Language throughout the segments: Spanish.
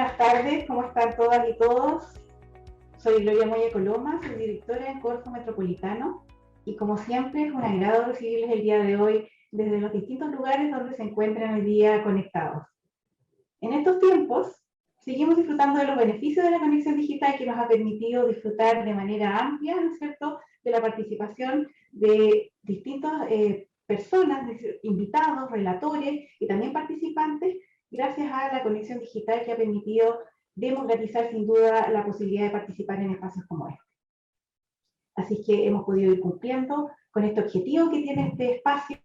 buenas tardes, ¿cómo están todas y todos? Soy Gloria Moya Coloma, soy directora en Corfo Metropolitano y como siempre es un agrado recibirles el día de hoy desde los distintos lugares donde se encuentran hoy día conectados. En estos tiempos seguimos disfrutando de los beneficios de la conexión digital que nos ha permitido disfrutar de manera amplia, ¿no es cierto?, de la participación de distintas personas, invitados, relatores y también participantes, gracias a la conexión digital que ha permitido democratizar sin duda la posibilidad de participar en espacios como este. Así que hemos podido ir cumpliendo con este objetivo que tiene este espacio,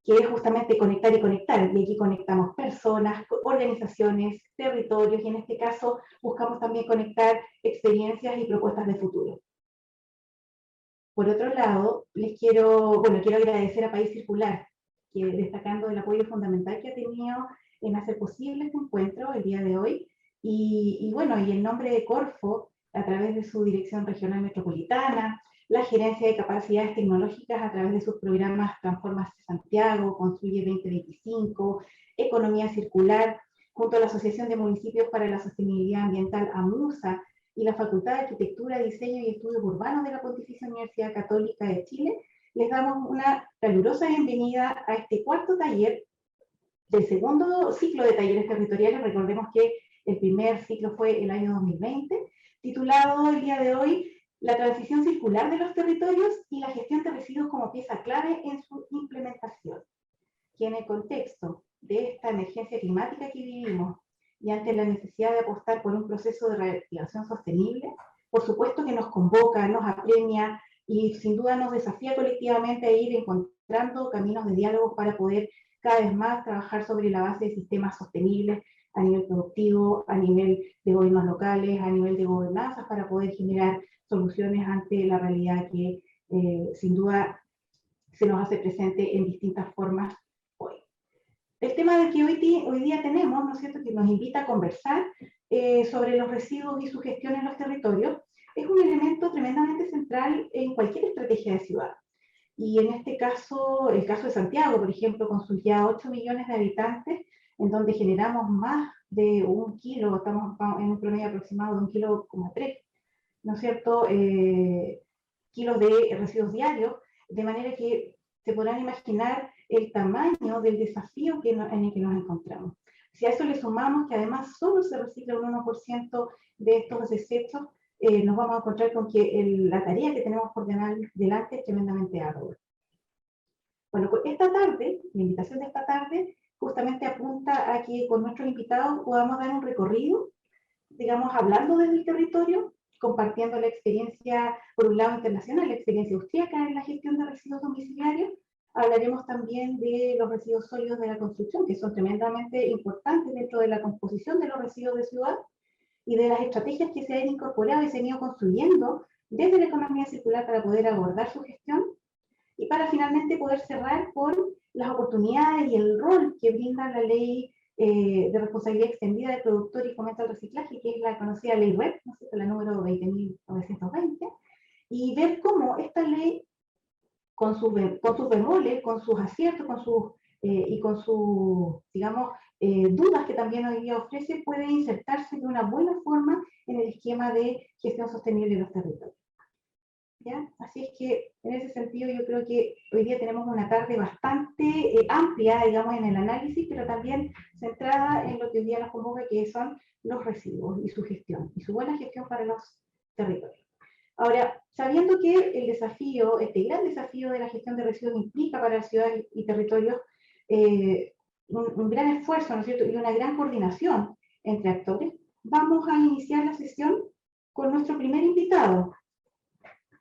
que es justamente conectar y conectar. Y aquí conectamos personas, organizaciones, territorios, y en este caso buscamos también conectar experiencias y propuestas de futuro. Por otro lado, quiero agradecer a País Circular, que destacando el apoyo fundamental que ha tenido en hacer posible este encuentro el día de hoy, y en nombre de Corfo, a través de su Dirección Regional Metropolitana, la Gerencia de Capacidades Tecnológicas a través de sus programas Transformaste Santiago, Construye 2025, Economía Circular, junto a la Asociación de Municipios para la Sostenibilidad Ambiental, AMUSA, y la Facultad de Arquitectura, Diseño y Estudios Urbanos de la Pontificia Universidad Católica de Chile, les damos una calurosa bienvenida a este cuarto taller del segundo ciclo de talleres territoriales. Recordemos que el primer ciclo fue el año 2020, titulado el día de hoy La transición circular de los territorios y la gestión de residuos como pieza clave en su implementación. Que en el contexto de esta emergencia climática que vivimos y ante la necesidad de apostar por un proceso de reactivación sostenible, por supuesto que nos convoca, nos apremia y sin duda nos desafía colectivamente a ir encontrando caminos de diálogo para poder cada vez más trabajar sobre la base de sistemas sostenibles a nivel productivo, a nivel de gobiernos locales, a nivel de gobernanzas, para poder generar soluciones ante la realidad que sin duda se nos hace presente en distintas formas hoy. El tema del que hoy día tenemos, ¿no es cierto?, que nos invita a conversar sobre los residuos y su gestión en los territorios, es un elemento tremendamente central en cualquier estrategia de ciudad. Y en este caso, el caso de Santiago, por ejemplo, con sus ya 8 millones de habitantes, en donde generamos más de 1 kilo, estamos en un promedio aproximado de 1,3 kg, ¿no es cierto?, kilos de residuos diarios, de manera que se podrán imaginar el tamaño del desafío en el que nos encontramos. Si a eso le sumamos que además solo se recicla un 1% de estos desechos, nos vamos a encontrar con que la tarea que tenemos por delante es tremendamente ardua. Bueno, esta tarde, la invitación de esta tarde, justamente apunta a que con nuestros invitados podamos dar un recorrido, digamos, hablando desde el territorio, compartiendo la experiencia, por un lado internacional, la experiencia austríaca en la gestión de residuos domiciliarios. Hablaremos también de los residuos sólidos de la construcción, que son tremendamente importantes dentro de la composición de los residuos de ciudad, y de las estrategias que se han incorporado y se han ido construyendo desde la economía circular para poder abordar su gestión, y para finalmente poder cerrar con las oportunidades y el rol que brinda la ley de responsabilidad extendida del productor y fomento al reciclaje, que es la conocida ley REP, ¿no es cierto?, la número 20.920, y ver cómo esta ley, con sus bemoles, con sus aciertos, y con sus, digamos, dudas que también hoy día ofrece, puede insertarse de una buena forma en el esquema de gestión sostenible de los territorios. ¿Ya? Así es que, en ese sentido, yo creo que hoy día tenemos una tarde bastante amplia, digamos, en el análisis, pero también centrada en lo que hoy día nos convoca, que son los residuos y su gestión, y su buena gestión para los territorios. Ahora, sabiendo que el desafío, este gran desafío de la gestión de residuos implica para ciudades y territorios un gran esfuerzo, ¿no es cierto?, y una gran coordinación entre actores, vamos a iniciar la sesión con nuestro primer invitado,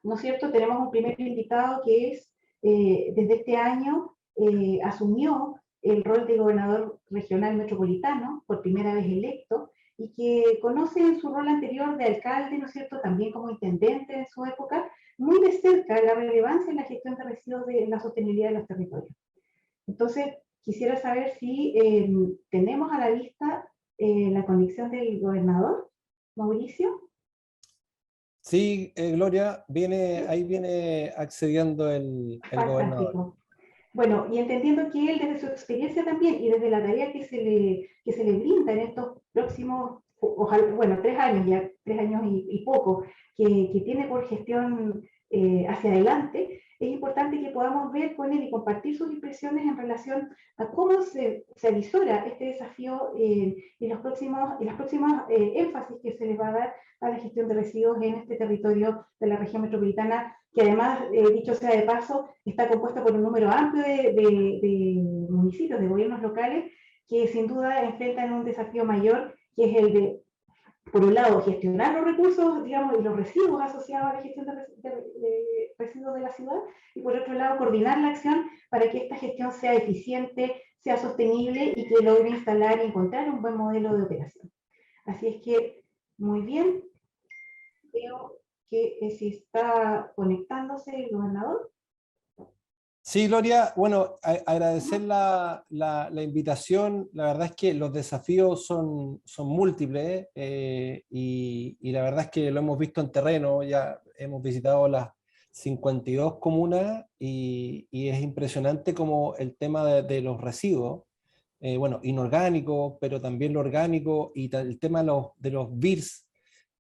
¿no es cierto? Tenemos un primer invitado que es, desde este año, asumió el rol de gobernador regional metropolitano, por primera vez electo, y que conoce en su rol anterior de alcalde, ¿no es cierto?, también como intendente en su época, muy de cerca la relevancia en la gestión de residuos de la sostenibilidad de los territorios. Entonces, quisiera saber si tenemos a la vista la conexión del gobernador, Mauricio. Sí, Gloria, ahí viene accediendo el gobernador. Fantástico. Bueno, y entendiendo que él desde su experiencia también y desde la tarea que se le brinda en estos próximos ojalá, bueno, 3 años ya, 3 años y poco, que tiene por gestión hacia adelante, es importante que podamos ver con él y compartir sus impresiones en relación a cómo se avisora este desafío y las próximas énfasis que se les va a dar a la gestión de residuos en este territorio de la región metropolitana, que además, dicho sea de paso, está compuesta por un número amplio de municipios, de gobiernos locales, que sin duda enfrentan un desafío mayor, que es el de, por un lado, gestionar los recursos, digamos, y los residuos asociados a la gestión de residuos de la ciudad, y por otro lado, coordinar la acción para que esta gestión sea eficiente, sea sostenible y que logre instalar y encontrar un buen modelo de operación. Así es que, muy bien, veo que si está conectándose el gobernador. Sí, Gloria, bueno, agradecer la invitación. La verdad es que los desafíos son múltiples y la verdad es que lo hemos visto en terreno. Ya hemos visitado las 52 comunas y es impresionante como el tema de los residuos, bueno, inorgánicos, pero también lo orgánico y el tema de los BIRS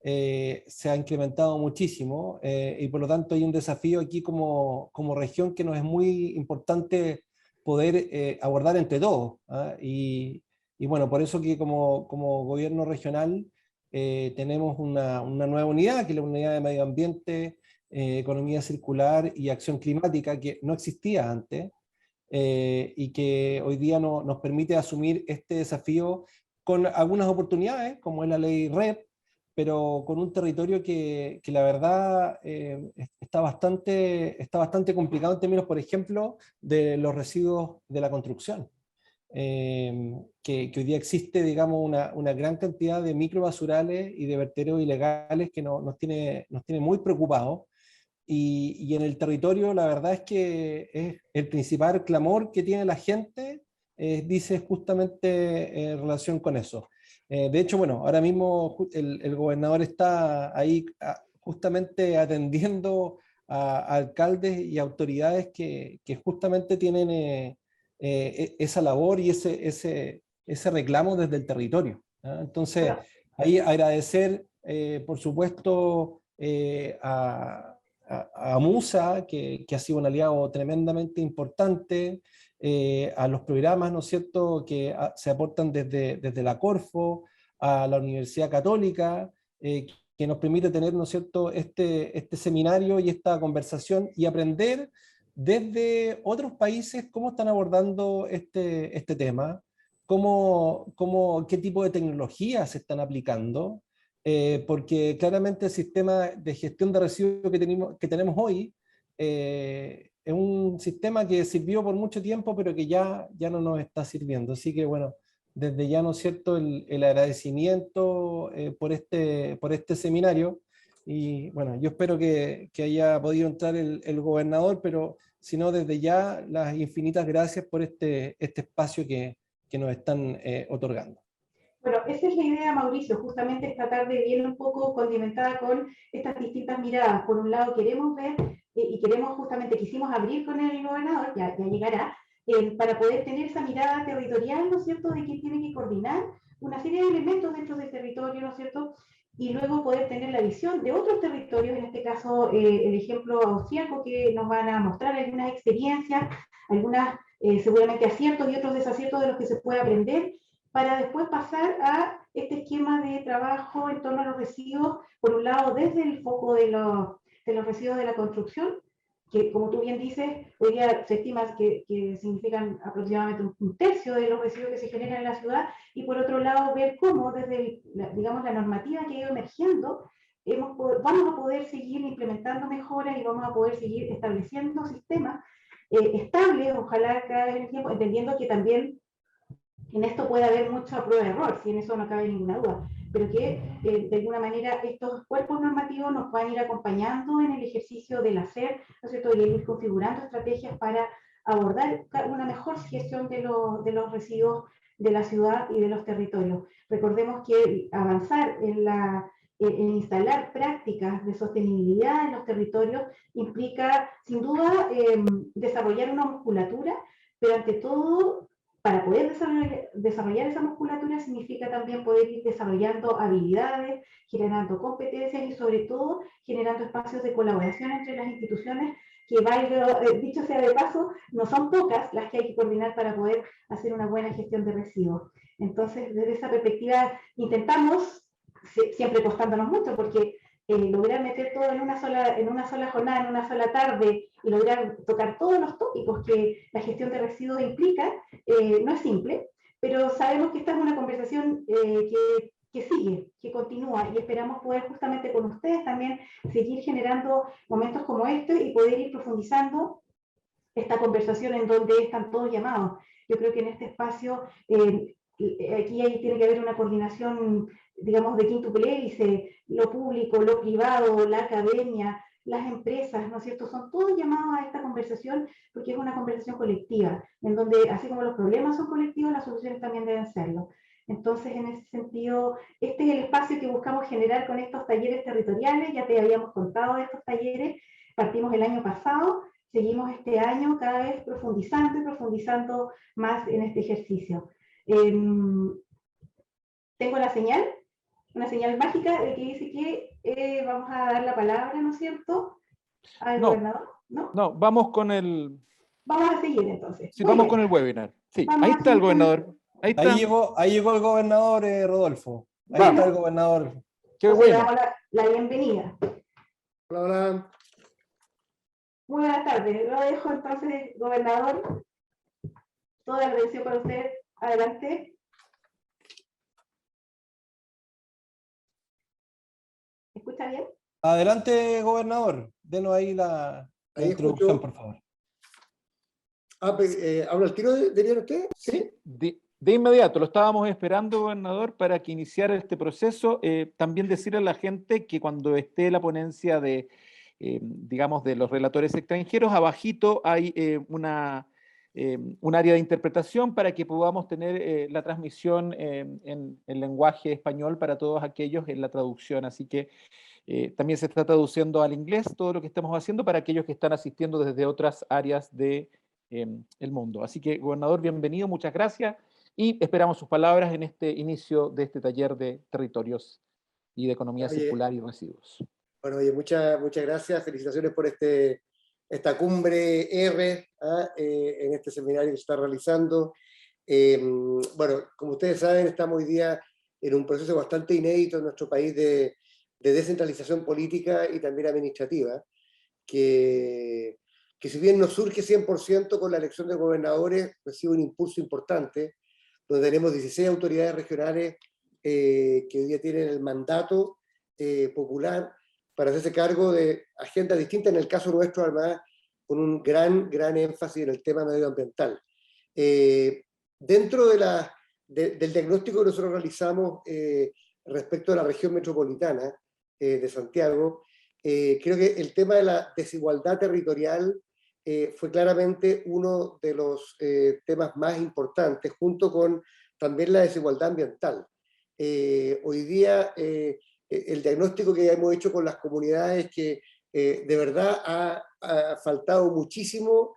se ha incrementado muchísimo y por lo tanto hay un desafío aquí como región que nos es muy importante poder abordar entre todos. ¿Ah? Y bueno, por eso que como gobierno regional tenemos una nueva unidad, que es la unidad de medio ambiente, economía circular y acción climática, que no existía antes. Y que hoy día nos permite asumir este desafío con algunas oportunidades, como es la ley REP, pero con un territorio que la verdad está bastante complicado en términos, por ejemplo, de los residuos de la construcción. Que hoy día existe, digamos, una gran cantidad de microbasurales y de vertederos ilegales que nos tiene muy preocupados. Y en el territorio la verdad es que es el principal clamor que tiene la gente, dice justamente en relación con eso. De hecho, bueno, ahora mismo el gobernador está ahí justamente atendiendo a alcaldes y autoridades que justamente tienen esa labor y ese reclamo desde el territorio. ¿Ah? Entonces, ahí agradecer, por supuesto, a Musa, que ha sido un aliado tremendamente importante, a los programas, ¿no es cierto?, que se aportan desde la Corfo, a la Universidad Católica, que nos permite tener, ¿no es cierto?, este seminario y esta conversación y aprender desde otros países cómo están abordando este tema, qué tipo de tecnologías se están aplicando, porque claramente el sistema de gestión de residuos que tenemos hoy es un sistema que sirvió por mucho tiempo, pero que ya no nos está sirviendo. Así que bueno, desde ya, ¿no es cierto?, el agradecimiento por este seminario. Y bueno, yo espero que haya podido entrar el gobernador, pero si no, desde ya las infinitas gracias por este espacio que nos están otorgando. Bueno, esa es la idea, Mauricio, justamente esta tarde viene un poco condimentada con estas distintas miradas. Por un lado, queremos ver y quisimos abrir con el gobernador, ya llegará, para poder tener esa mirada territorial, ¿no es cierto?, de que tiene que coordinar una serie de elementos dentro del territorio, ¿no es cierto?, y luego poder tener la visión de otros territorios, en este caso el ejemplo austriaco, que nos van a mostrar algunas experiencias, algunas seguramente aciertos y otros desaciertos de los que se puede aprender, para después pasar a este esquema de trabajo en torno a los residuos, por un lado desde el foco de los residuos de la construcción, que como tú bien dices, hoy día se estima que significan aproximadamente un tercio de los residuos que se generan en la ciudad, y por otro lado ver cómo desde, digamos, la normativa que ha ido emergiendo, vamos a poder seguir implementando mejoras y vamos a poder seguir estableciendo sistemas estables, ojalá cada vez en el tiempo, entendiendo que también en esto puede haber mucha prueba de error, si en eso no cabe ninguna duda, pero que de alguna manera estos cuerpos normativos nos van a ir acompañando en el ejercicio del hacer, ¿no es cierto?, y ir configurando estrategias para abordar una mejor gestión de los residuos de la ciudad y de los territorios. Recordemos que avanzar en instalar prácticas de sostenibilidad en los territorios implica, sin duda, desarrollar una musculatura, pero ante todo para poder desarrollar esa musculatura significa también poder ir desarrollando habilidades, generando competencias y sobre todo generando espacios de colaboración entre las instituciones que, dicho sea de paso, no son pocas las que hay que coordinar para poder hacer una buena gestión de residuos. Entonces, desde esa perspectiva, intentamos, siempre costándonos mucho, porque lograr meter todo en una sola jornada, en una sola tarde, y lograr tocar todos los tópicos que la gestión de residuos implica, no es simple, pero sabemos que esta es una conversación que sigue, que continúa, y esperamos poder justamente con ustedes también seguir generando momentos como este y poder ir profundizando esta conversación en donde están todos llamados. Yo creo que en este espacio, aquí tiene que haber una coordinación, digamos, de quíntuple hélice, lo público, lo privado, la academia, las empresas, ¿no es cierto? Son todos llamados a esta conversación porque es una conversación colectiva, en donde así como los problemas son colectivos, las soluciones también deben serlo. Entonces, en ese sentido, este es el espacio que buscamos generar con estos talleres territoriales. Ya te habíamos contado de estos talleres, partimos el año pasado, seguimos este año cada vez profundizando y profundizando más en este ejercicio. Tengo la señal, una señal mágica de que dice que vamos a dar la palabra, ¿no es cierto?, al gobernador. ¿No? No, vamos con el... Vamos a seguir entonces. Sí, vamos con el webinar. Sí, Vamos ahí a está el seguir con- gobernador. Ahí está. Ahí llegó el gobernador, Rodolfo. Ahí Vamos. está el gobernador. Qué Entonces, le bueno. damos la bienvenida. Hola, hola. Muy buenas tardes. Lo dejo entonces, gobernador. Toda la atención para usted. Adelante. ¿Escucha bien? Adelante, gobernador. Denos ahí la Ahí introducción, escucho. por favor. ¿Habla el tiro dirían usted? Sí, de inmediato, lo estábamos esperando, gobernador, para que iniciara este proceso. También decirle a la gente que cuando esté la ponencia de, digamos, de los relatores extranjeros, abajito hay un área de interpretación para que podamos tener la transmisión en lenguaje español para todos aquellos en la traducción. Así que también se está traduciendo al inglés todo lo que estamos haciendo para aquellos que están asistiendo desde otras áreas de el mundo. Así que, gobernador, bienvenido, muchas gracias y esperamos sus palabras en este inicio de este taller de territorios y de economía circular y residuos. Bueno, oye, muchas gracias, felicitaciones por esta cumbre R en este seminario que se está realizando. Bueno, como ustedes saben, estamos hoy día en un proceso bastante inédito en nuestro país de descentralización política y también administrativa, que si bien no surge 100% con la elección de gobernadores, recibe un impulso importante, donde tenemos 16 autoridades regionales que hoy día tienen el mandato popular para hacerse cargo de agendas distintas, en el caso nuestro, además, con un gran énfasis en el tema medioambiental. Dentro del diagnóstico que nosotros realizamos respecto a la región metropolitana de Santiago, creo que el tema de la desigualdad territorial fue claramente uno de los temas más importantes, junto con también la desigualdad ambiental. Hoy día el diagnóstico que hemos hecho con las comunidades es que de verdad ha faltado muchísimo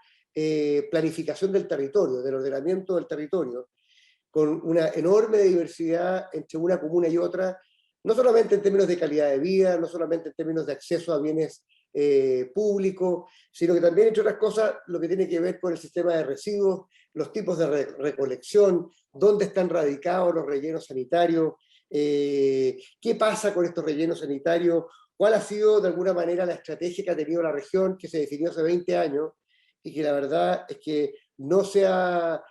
planificación del territorio, del ordenamiento del territorio, con una enorme diversidad entre una comuna y otra, no solamente en términos de calidad de vida, no solamente en términos de acceso a bienes públicos, sino que también, entre otras cosas, lo que tiene que ver con el sistema de residuos, los tipos de recolección, dónde están radicados los rellenos sanitarios, qué pasa con estos rellenos sanitarios, cuál ha sido de alguna manera la estrategia que ha tenido la región, que se definió hace 20 años, y que la verdad es que no se ha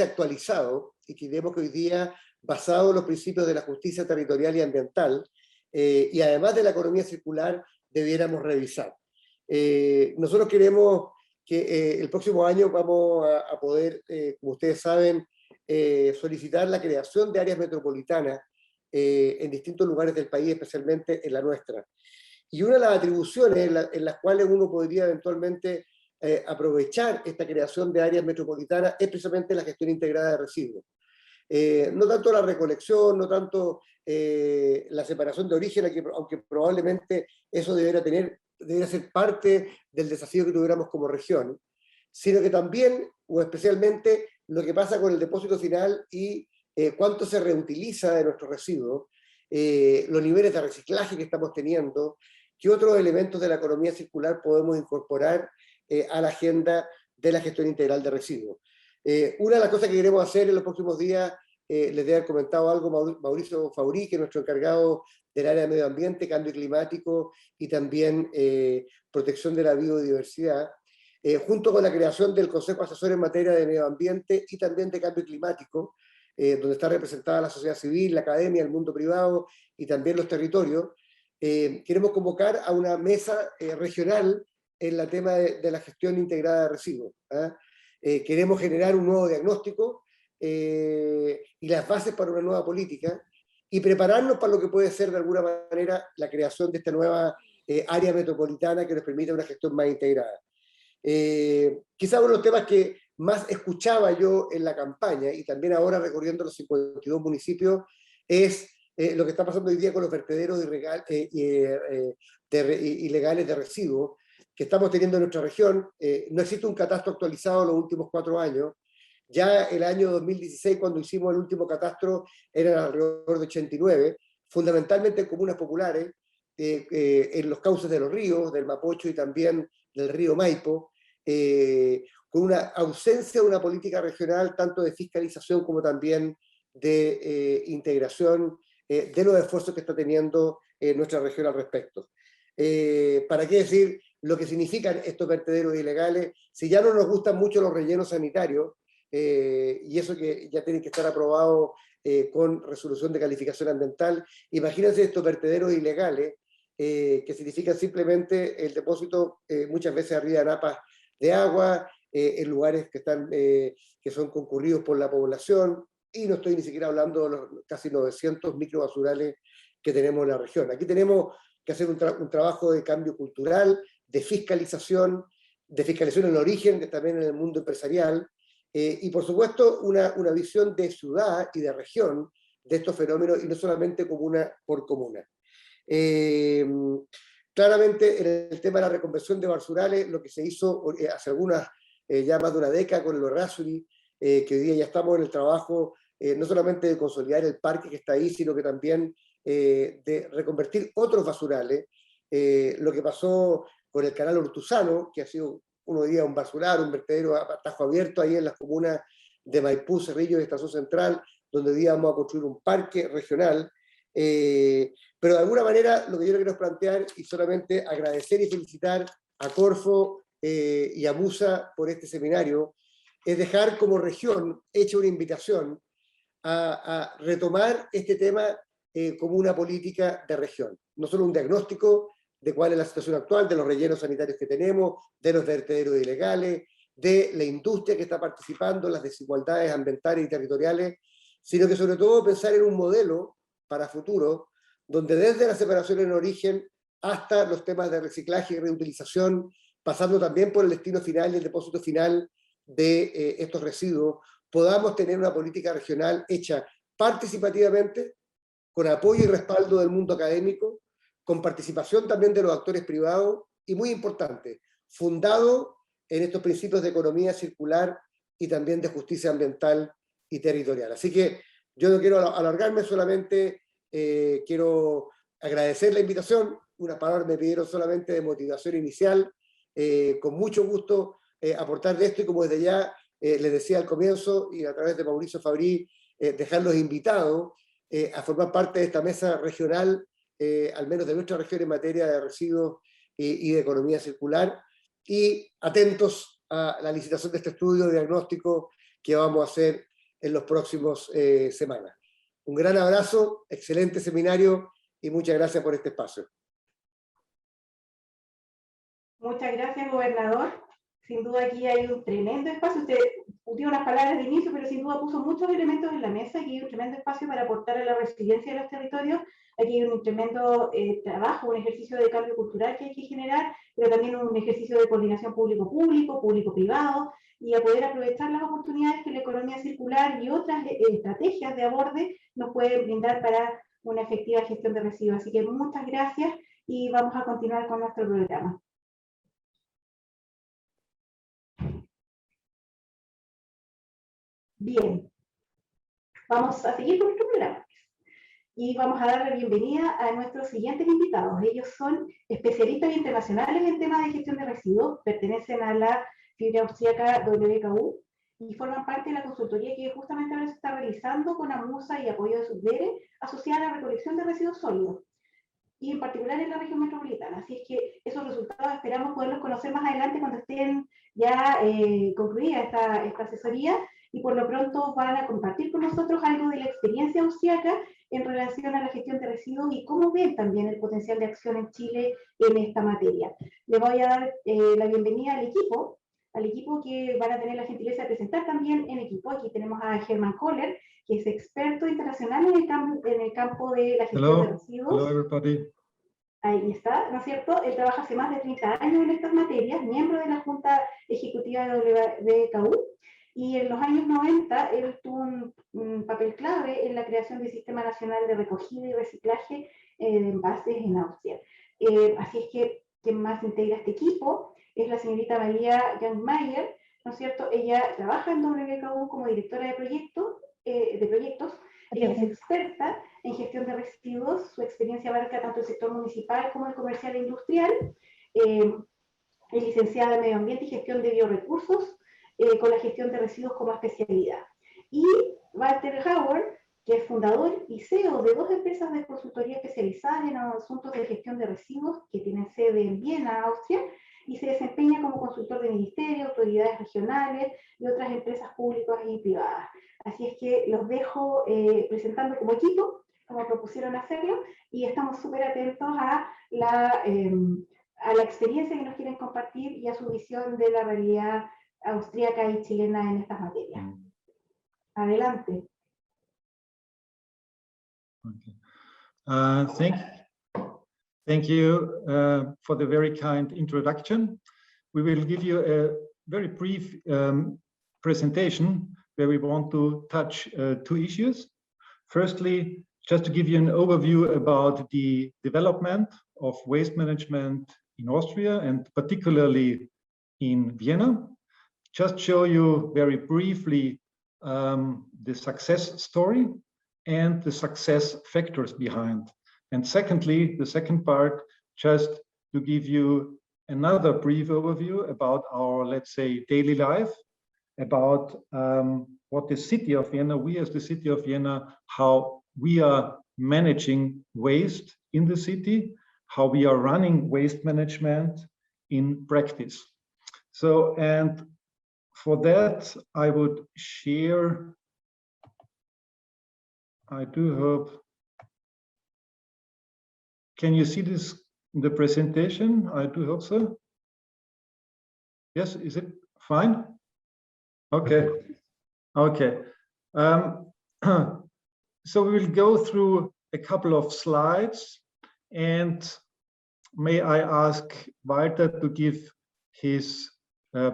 actualizado, y que vemos que hoy día, basado en los principios de la justicia territorial y ambiental, y además de la economía circular, debiéramos revisar. Nosotros queremos que el próximo año vamos a poder, como ustedes saben, solicitar la creación de áreas metropolitanas en distintos lugares del país, especialmente en la nuestra. Y una de las atribuciones en las cuales uno podría eventualmente aprovechar esta creación de áreas metropolitanas es precisamente la gestión integrada de residuos. No tanto la recolección, no tanto la separación de origen, aunque probablemente eso debería ser parte del desafío que tuviéramos como región, sino que también, o especialmente, lo que pasa con el depósito final y cuánto se reutiliza de nuestros residuos, los niveles de reciclaje que estamos teniendo, qué otros elementos de la economía circular podemos incorporar a la agenda de la gestión integral de residuos. Una de las cosas que queremos hacer en los próximos días, les debe haber comentado algo Mauricio Faurí, que es nuestro encargado del área de medio ambiente, cambio climático y también protección de la biodiversidad, junto con la creación del Consejo Asesor en materia de medio ambiente y también de cambio climático, donde está representada la sociedad civil, la academia, el mundo privado y también los territorios. Queremos convocar a una mesa regional en el tema de la gestión integrada de residuos. Queremos generar un nuevo diagnóstico y las bases para una nueva política y prepararnos para lo que puede ser de alguna manera la creación de esta nueva área metropolitana que nos permita una gestión más integrada. Quizá uno de los temas que más escuchaba yo en la campaña y también ahora recorriendo los 52 municipios es lo que está pasando hoy día con los vertederos ilegales de residuos que estamos teniendo en nuestra región. No existe un catastro actualizado en los últimos 4 años. Ya el año 2016, cuando hicimos el último catastro, eran alrededor de 89, fundamentalmente en comunas populares, en los cauces de los ríos, del Mapocho y también del río Maipo, con una ausencia de una política regional, tanto de fiscalización como también de integración de los esfuerzos que está teniendo nuestra región al respecto. ¿Para qué decir lo que significan estos vertederos ilegales? Si ya no nos gustan mucho los rellenos sanitarios, y eso que ya tienen que estar aprobados con resolución de calificación ambiental, imagínense estos vertederos ilegales, que significan simplemente el depósito muchas veces arriba de napas de agua, en lugares que son concurridos por la población, y no estoy ni siquiera hablando de los casi 900 microbasurales que tenemos en la región. Aquí tenemos que hacer un trabajo de cambio cultural, de fiscalización en el origen, también en el mundo empresarial, y por supuesto una visión de ciudad y de región de estos fenómenos, y no solamente comuna por comuna. Claramente en el tema de la reconversión de basurales, lo que se hizo hace ya más de una década con el Errázuri, que hoy día ya estamos en el trabajo no solamente de consolidar el parque que está ahí, sino que también de reconvertir otros basurales. Lo que pasó con el canal Ortuzano, que ha sido uno día un basural, un vertedero a tajo abierto ahí en las comunas de Maipú, Cerrillo y Estación Central, donde hoy día vamos a construir un parque regional. Pero de alguna manera lo que yo quiero plantear, y solamente agradecer y felicitar a Corfo y a Musa por este seminario, es dejar como región hecha una invitación a retomar este tema como una política de región, no solo un diagnóstico de cuál es la situación actual, de los rellenos sanitarios que tenemos, de los vertederos ilegales, de la industria que está participando, las desigualdades ambientales y territoriales, sino que sobre todo pensar en un modelo para futuro, donde desde la separación en origen hasta los temas de reciclaje y reutilización, pasando también por el destino final y el depósito final de estos residuos, podamos tener una política regional hecha participativamente, con apoyo y respaldo del mundo académico, con participación también de los actores privados, y muy importante, fundado en estos principios de economía circular y también de justicia ambiental y territorial. Así que yo no quiero alargarme, solamente quiero agradecer la invitación. Unas palabras me pidieron solamente de motivación inicial, con mucho gusto aportar de esto, y como desde ya les decía al comienzo, y a través de Mauricio Fabrí, dejarlos invitados a formar parte de esta mesa regional, al menos de nuestra región en materia de residuos y de economía circular, y atentos a la licitación de este estudio de diagnóstico que vamos a hacer en los próximos semanas. Un gran abrazo, excelente seminario, y muchas gracias por este espacio. Muchas gracias, gobernador. Sin duda aquí hay un tremendo espacio. Usted dio unas palabras de inicio, pero sin duda puso muchos elementos en la mesa. Aquí hay un tremendo espacio para aportar a la resiliencia de los territorios. Aquí hay un tremendo trabajo, un ejercicio de cambio cultural que hay que generar, pero también un ejercicio de coordinación público-público, público-privado, y a poder aprovechar las oportunidades que la economía circular y otras estrategias de aborde nos pueden brindar para una efectiva gestión de residuos. Así que muchas gracias, y vamos a continuar con nuestro programa. Bien, vamos a seguir con nuestro programa y vamos a dar la bienvenida a nuestros siguientes invitados. Ellos son especialistas internacionales en temas de gestión de residuos, pertenecen a la fibra austríaca WKU y forman parte de la consultoría que justamente ahora se está realizando con AMUSA y apoyo de Subdere, asociada a la recolección de residuos sólidos, y en particular en la región metropolitana. Así es que esos resultados esperamos poderlos conocer más adelante cuando estén ya concluida esta asesoría, y por lo pronto van a compartir con nosotros algo de la experiencia austriaca en relación a la gestión de residuos y cómo ven también el potencial de acción en Chile en esta materia. Le voy a dar la bienvenida al equipo que van a tener la gentileza de presentar también en equipo. Aquí tenemos a Germán Kohler, que es experto internacional en el campo de la gestión de residuos. Hello everybody. Ahí está, ¿no es cierto? Él trabaja hace más de 30 años en estas materias, miembro de la Junta Ejecutiva de WKU, y en los años 90 él tuvo un papel clave en la creación del Sistema Nacional de Recogida y Reciclaje de Envases en Austria. Así es que quien más integra este equipo es la señorita María Youngmayer, ¿no es cierto? Ella trabaja en WKU como directora de proyectos. Ella es experta en gestión de residuos, su experiencia abarca tanto el sector municipal como el comercial e industrial. Es licenciada en Medio Ambiente y Gestión de Biorecursos, con la gestión de residuos como especialidad. Y Walter Hauer, que es fundador y CEO de 2 empresas de consultoría especializadas en asuntos de gestión de residuos, que tienen sede en Viena, Austria, y se desempeña como consultor de ministerios, autoridades regionales y otras empresas públicas y privadas. Así es que los dejo presentando como equipo, como propusieron hacerlo, y estamos súper atentos a la experiencia que nos quieren compartir y a su visión de la realidad austríaca y chilena en estas materias. Adelante. Okay. Thank you for the very kind introduction. We will give you a very brief presentation where we want to touch 2 issues. Firstly, just to give you an overview about the development of waste management in Austria and particularly in Vienna. Just show you very briefly the success story and the success factors behind. And secondly, the second part, just to give you another brief overview about our, let's say, daily life, about what the city of Vienna, we as the city of Vienna, how we are managing waste in the city, how we are running waste management in practice. So, and for that, I would share, I do hope, can you see this in the presentation? I do hope so. Yes, is it fine? Okay, okay. So we will go through a couple of slides, and may I ask Walter to give his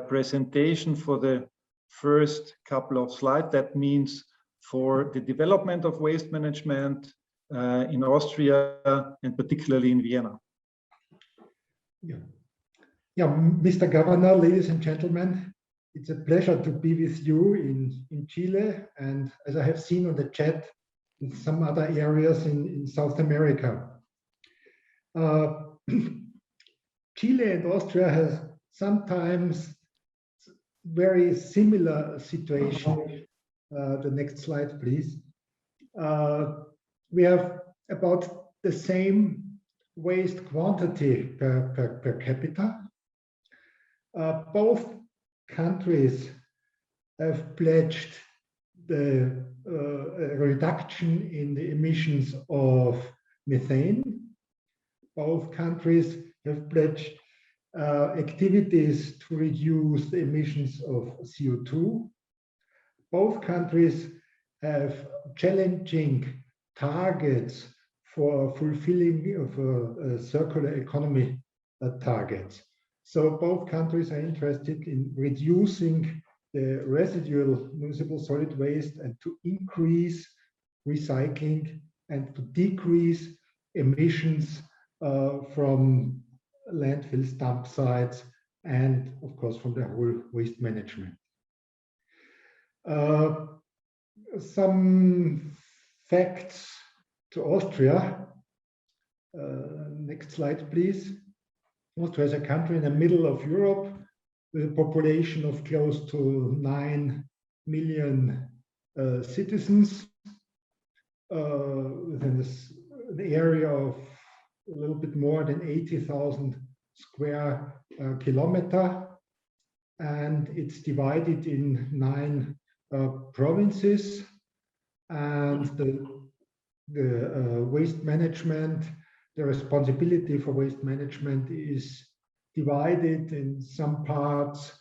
presentation for the first couple of slides. That means for the development of waste management in Austria and particularly in Vienna. Yeah, Mr. Governor, ladies and gentlemen, it's a pleasure to be with you in Chile, and as I have seen on the chat, in some other areas in South America. Chile and Austria has sometimes very similar situation. The next slide, please. We have about the same waste quantity per capita. Both countries have pledged the reduction in the emissions of methane. Both countries have pledged activities to reduce the emissions of CO2. Both countries have challenging targets for fulfilling of circular economy targets. So both countries are interested in reducing the residual municipal solid waste and to increase recycling and to decrease emissions from landfills, dump sites, and of course from the whole waste management. some facts to Austria. Next slide, please. Austria is a country in the middle of Europe with a population of close to 9 million citizens, within the area of a little bit more than 80,000 square kilometer, and it's divided in 9 provinces, and the waste management, the responsibility for waste management is divided in some parts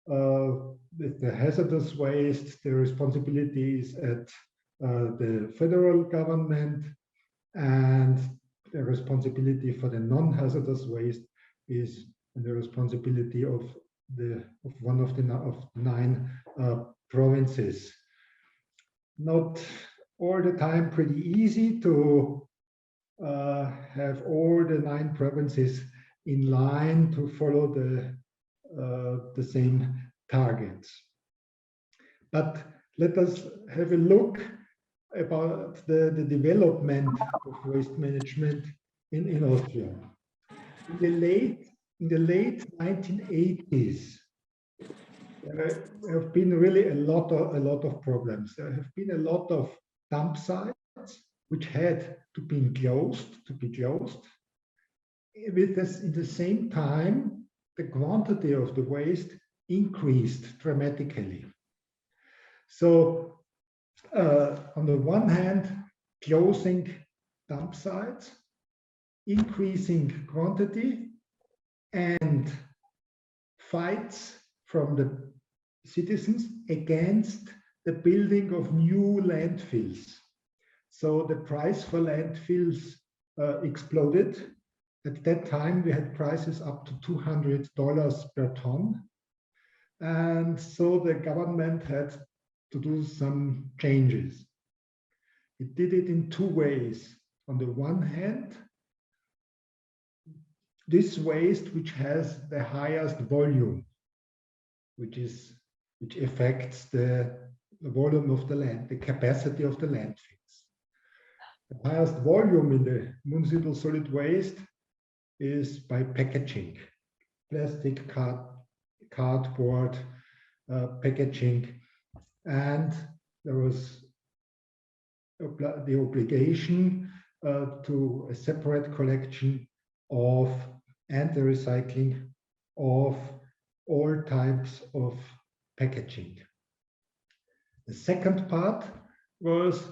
with the hazardous waste. The responsibility is at the federal government, and the responsibility for the non-hazardous waste is the responsibility of one of the 9 provinces. Not all the time pretty easy to have all the 9 provinces in line to follow the same targets. But let us have a look about the development of waste management in Austria. In the late 1980s, there have been really a lot of problems. There have been a lot of dump sites which had to be closed. With this, in the same time, the quantity of the waste increased dramatically. So, on the one hand, closing dump sites, increasing quantity, and fights from the citizens against the building of new landfills. So the price for landfills exploded. At that time, we had prices up to $200 per ton. And so the government had to do some changes. It did it in 2 ways. On the one hand, this waste which has the highest volume, which affects the volume of the land, the capacity of the landfills. The highest volume in the municipal solid waste is by packaging, plastic, cardboard, packaging, and there was the obligation to a separate collection of and the recycling of all types of packaging. The second part was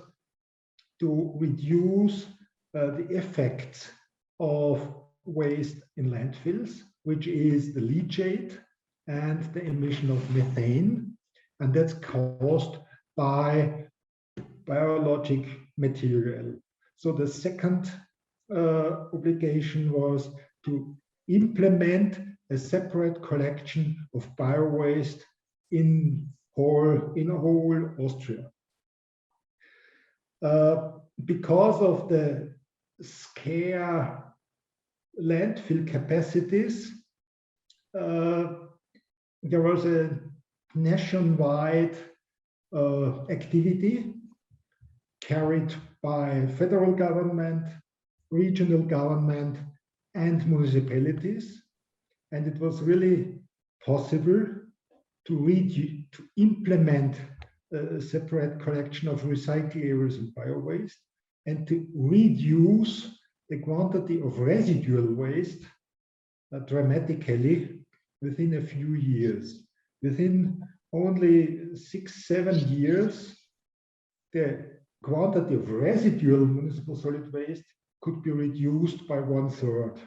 to reduce the effects of waste in landfills, which is the leachate and the emission of methane, and that's caused by biologic material. So the second obligation was to implement a separate collection of bio-waste in whole Austria. Because of the scarce landfill capacities, there was a nationwide activity carried by federal government, regional government, and municipalities, and it was really possible to implement a separate collection of recyclables and bio-waste, and to reduce the quantity of residual waste dramatically within a few years. Within only 6-7 years, the quantity of residual municipal solid waste could be reduced by 1/3.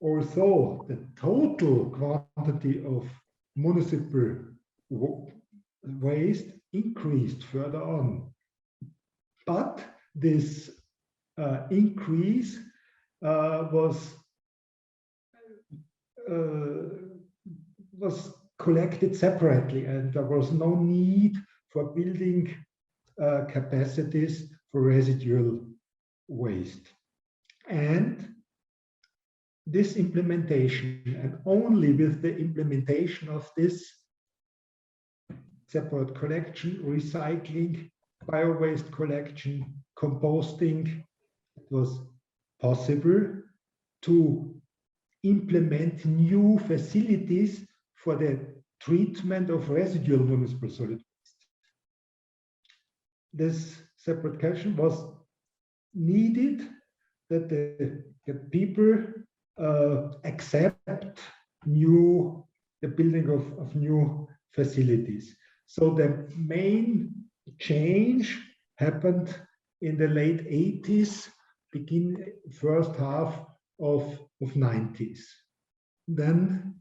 Although the total quantity of municipal waste increased further on, but this increase was collected separately, and there was no need for building capacities for residual waste. And this implementation, and only with the implementation of this separate collection, recycling, bio-waste collection, composting. It was possible to implement new facilities for the treatment of residual municipal solid waste. This separate collection was needed that the people accept the building of new facilities. So the main change happened in the late 80s, first half of 90s. Then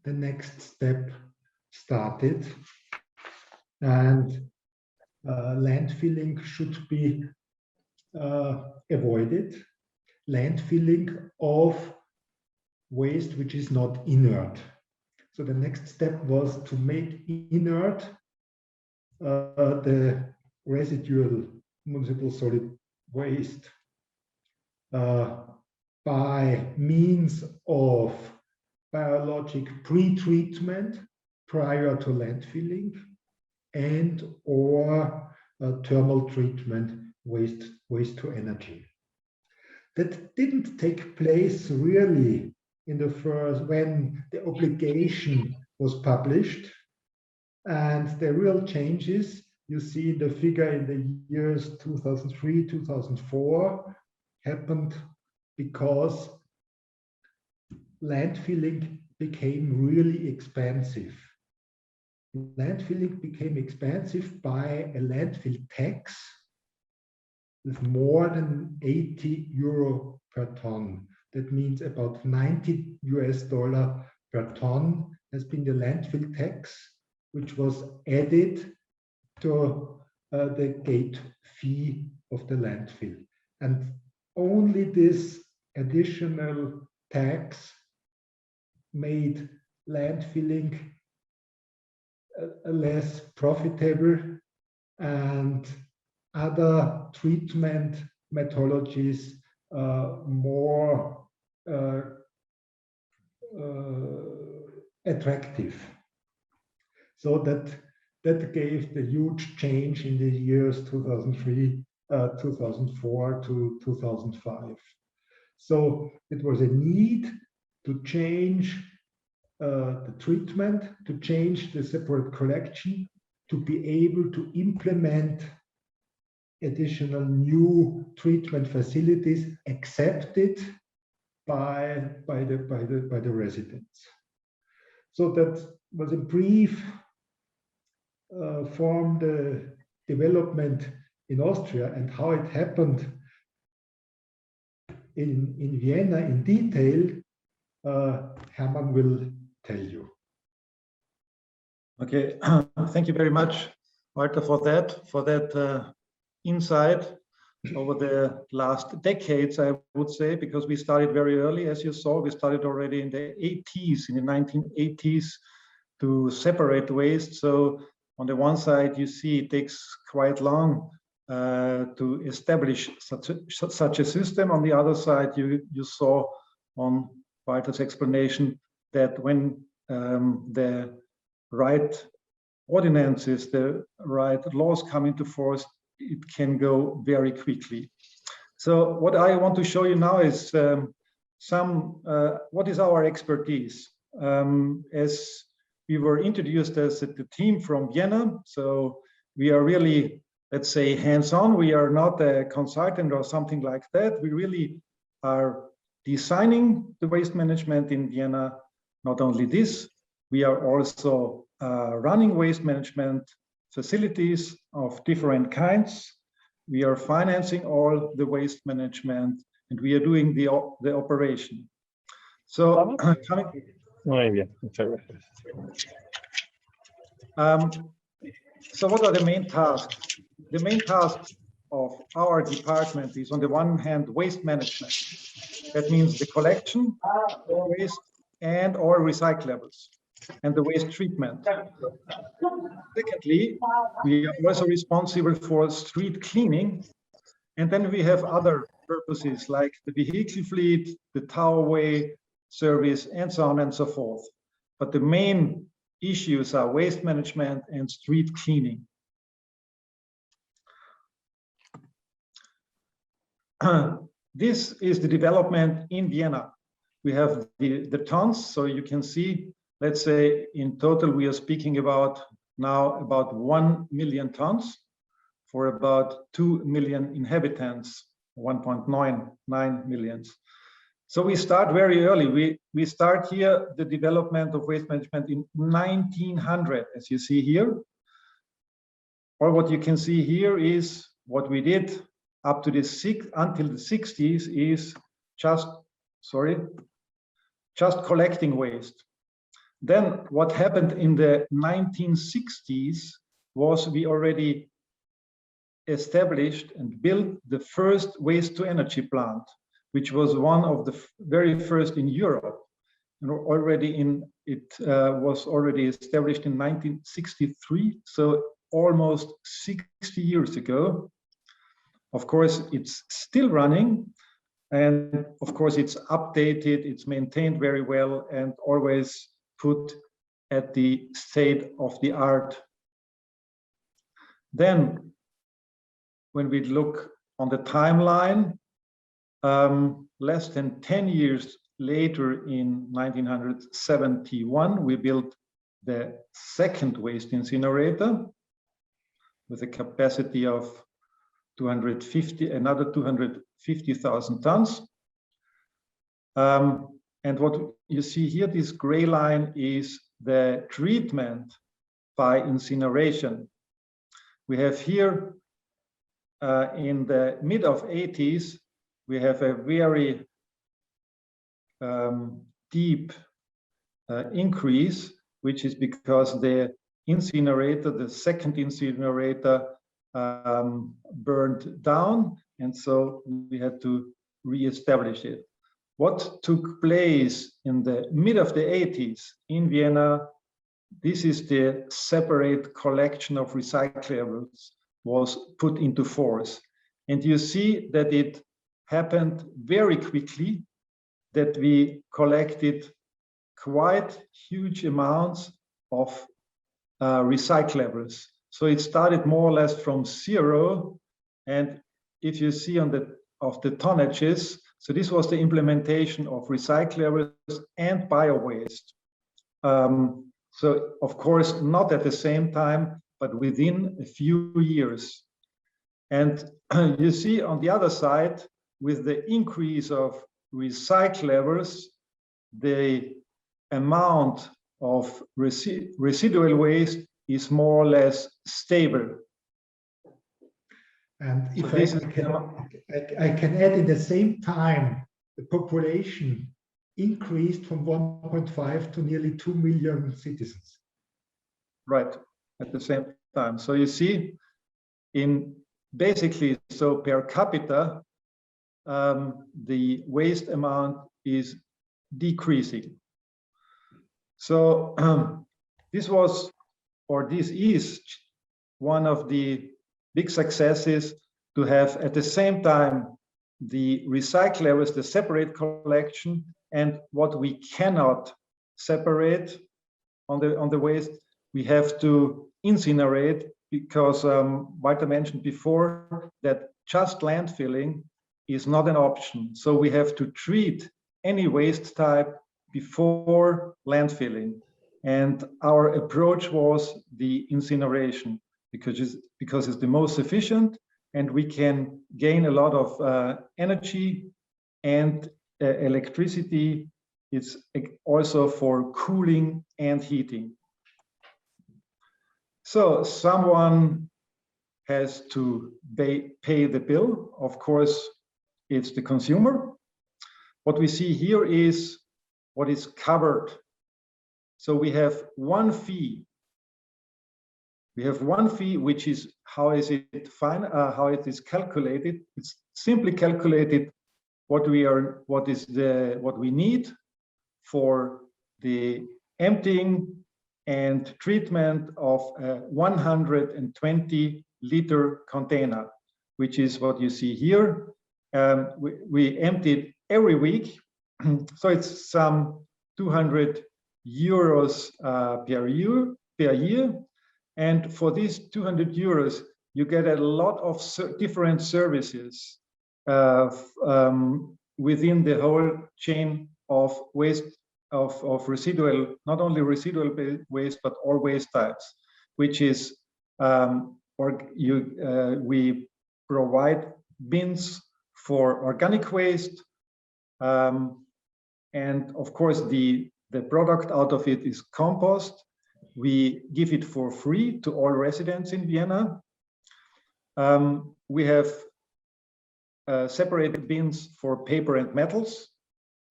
the next step started, and landfilling should be avoided. Landfilling of waste which is not inert. So the next step was to make inert the residual municipal solid waste by means of biologic pre-treatment prior to landfilling and or thermal treatment waste to energy. That didn't take place really in the first, when the obligation was published, and the real changes you see in the figure in the years 2003, 2004 happened because landfilling became really expensive. Landfilling became expensive by a landfill tax with more than 80 euro per ton. That means about $90 per ton has been the landfill tax, which was added to the gate fee of the landfill. And only this additional tax made landfilling less profitable, and other treatment methodologies more attractive. So that gave the huge change in the years 2003, 2004 to 2005. So it was a need to change the treatment, to change the separate collection, to be able to implement additional new treatment facilities accepted by the residents. So that was a brief form the development in Austria, and how it happened in Vienna in detail, Hermann will tell you. Okay, thank you very much, Walter, for that insight over the last decades, I would say, because we started very early, as you saw. We started already in the 80s, in the 1980s, to separate waste. So on the one side, you see it takes quite long to establish such a system. On the other side, you saw on Walter's explanation that when the right ordinances, the right laws come into force, it can go very quickly. So what I want to show you now is what is our expertise. As we were introduced as the team from Vienna, so we are really, let's say, hands-on. We are not a consultant or something like that. We really are designing the waste management in Vienna. Not only this, we are also running waste management facilities of different kinds. We are financing all the waste management, and we are doing the operation. So, so what are the main tasks? The main task of our department is, on the one hand, waste management. That means the collection of waste and or recyclables, and the waste treatment. Secondly, we are also responsible for street cleaning, and then we have other purposes like the vehicle fleet, the towerway service, and so on and so forth. But the main issues are waste management and street cleaning. This is the development in Vienna. We have the tons, so you can see, let's say in total we are speaking about now about 1 million tons for about 2 million inhabitants, 1.99 million. So we start very early. We start here the development of waste management in 1900, as you see here. Or what you can see here is what we did up to until the 60s is just collecting waste. Then what happened in the 1960s was we already established and built the first waste to energy plant, which was one of the very first in Europe. And it was already established in 1963, so almost 60 years ago. Of course, it's still running, and of course it's updated, it's maintained very well, and always put at the state of the art. Then, when we look on the timeline, less than 10 years later, in 1971, we built the second waste incinerator with a capacity of another 250,000 tons. And what you see here, this gray line is the treatment by incineration. We have here in the mid of 80s, we have a very deep increase, which is because the incinerator, the second incinerator, burned down, and so we had to re-establish it. What took place in the mid of the 80s in Vienna, this is the separate collection of recyclables was put into force. And you see that it happened very quickly, that we collected quite huge amounts of recyclables. So it started more or less from zero. And if you see on the tonnages, so this was the implementation of recyclables and bio-waste. So of course, not at the same time, but within a few years. And you see on the other side, with the increase of recyclables, the amount of residual waste is more or less stable. And if I can add, in the same time, the population increased from 1.5 to nearly 2 million citizens. Right, at the same time. So you see, so per capita, the waste amount is decreasing. So this is one of the big successes, to have at the same time the recyclables, the separate collection, and what we cannot separate on the waste, we have to incinerate, because Walter mentioned before that just landfilling is not an option. So we have to treat any waste type before landfilling. And our approach was the incineration, because it's the most efficient, and we can gain a lot of energy and electricity. It's also for cooling and heating. So someone has to pay the bill. Of course, it's the consumer. What we see here is what is covered. So we have one fee. We have one fee, which is how it is calculated. It's simply calculated what we need for the emptying and treatment of a 120 liter container, which is what you see here. We empty it every week, so it's some 200 euros per year. And for these 200 euros, you get a lot of different services within the whole chain of waste, of residual, not only residual waste, but all waste types, which is, we provide bins for organic waste. And of course, the product out of it is compost. We give it for free to all residents in Vienna. We have separated bins for paper and metals,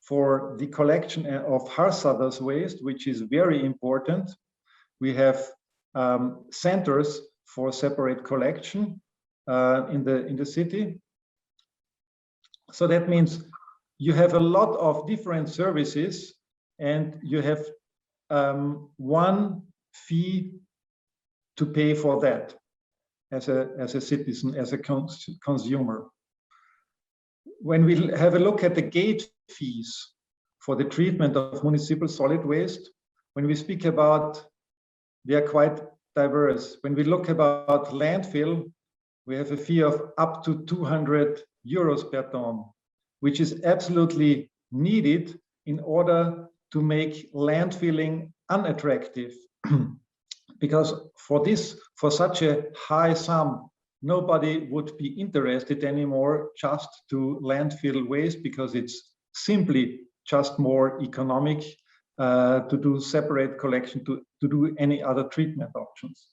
for the collection of hazardous waste, which is very important. We have centers for separate collection in the city. So that means you have a lot of different services, and you have one fee to pay for that as a citizen, as a consumer. When we have a look at the gate fees for the treatment of municipal solid waste, when we speak about, they are quite diverse. When we look about landfill, we have a fee of up to 200 euros per ton, which is absolutely needed in order to make landfilling unattractive. Because for such a high sum, nobody would be interested anymore just to landfill waste, because it's simply just more economic to do separate collection, to do any other treatment options.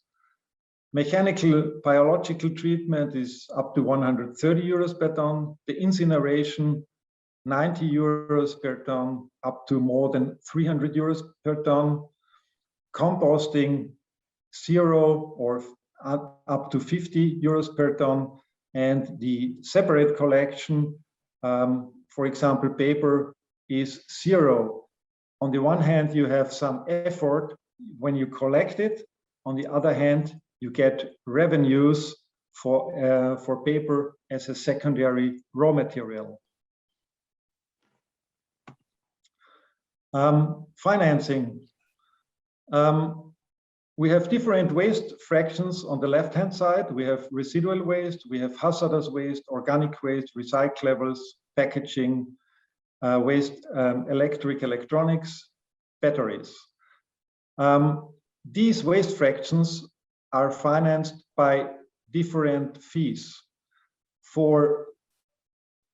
Mechanical biological treatment is up to 130 euros per ton. The incineration, 90 euros per ton, up to more than 300 euros per ton. Composting, 0 or up to 50 euros per ton. And the separate collection, for example, paper, is 0. On the one hand, you have some effort when you collect it. On the other hand, you get revenues for paper as a secondary raw material. Financing. We have different waste fractions on the left-hand side. We have residual waste, we have hazardous waste, organic waste, recyclables, packaging, waste, electronics, batteries. These waste fractions are financed by different fees. For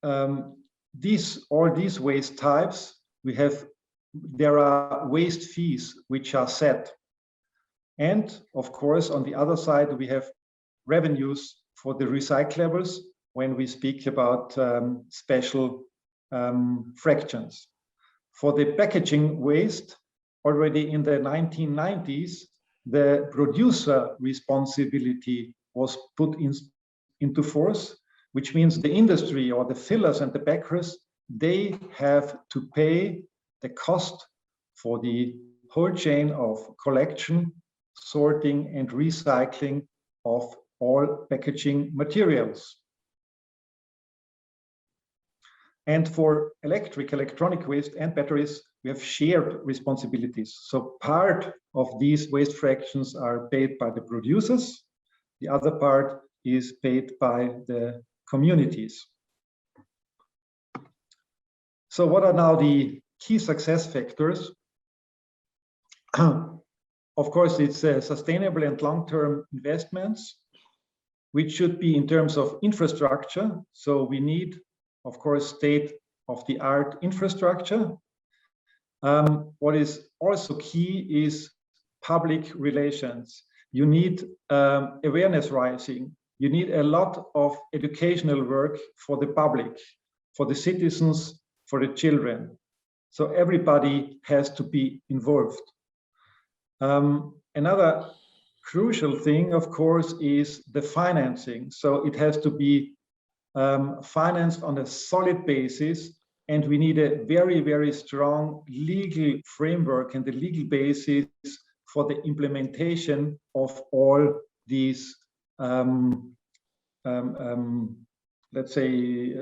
all these waste types, there are waste fees which are set. And of course, on the other side, we have revenues for the recyclables when we speak about special fractions. For the packaging waste, already in the 1990s, the producer responsibility was put into force, which means the industry or the fillers and the packers, they have to pay the cost for the whole chain of collection, sorting and recycling of all packaging materials. And for electronic waste and batteries, we have shared responsibilities. So part of these waste fractions are paid by the producers. The other part is paid by the communities. So what are now the key success factors? Of course, it's sustainable and long-term investments, which should be in terms of infrastructure. So we need, of course, state-of-the-art infrastructure. What is also key is public relations. You need awareness raising. You need a lot of educational work for the public, for the citizens, for the children. So everybody has to be involved. Another crucial thing, of course, is the financing. So it has to be financed on a solid basis, and we need a very, very strong legal framework and the legal basis for the implementation of all these, let's say,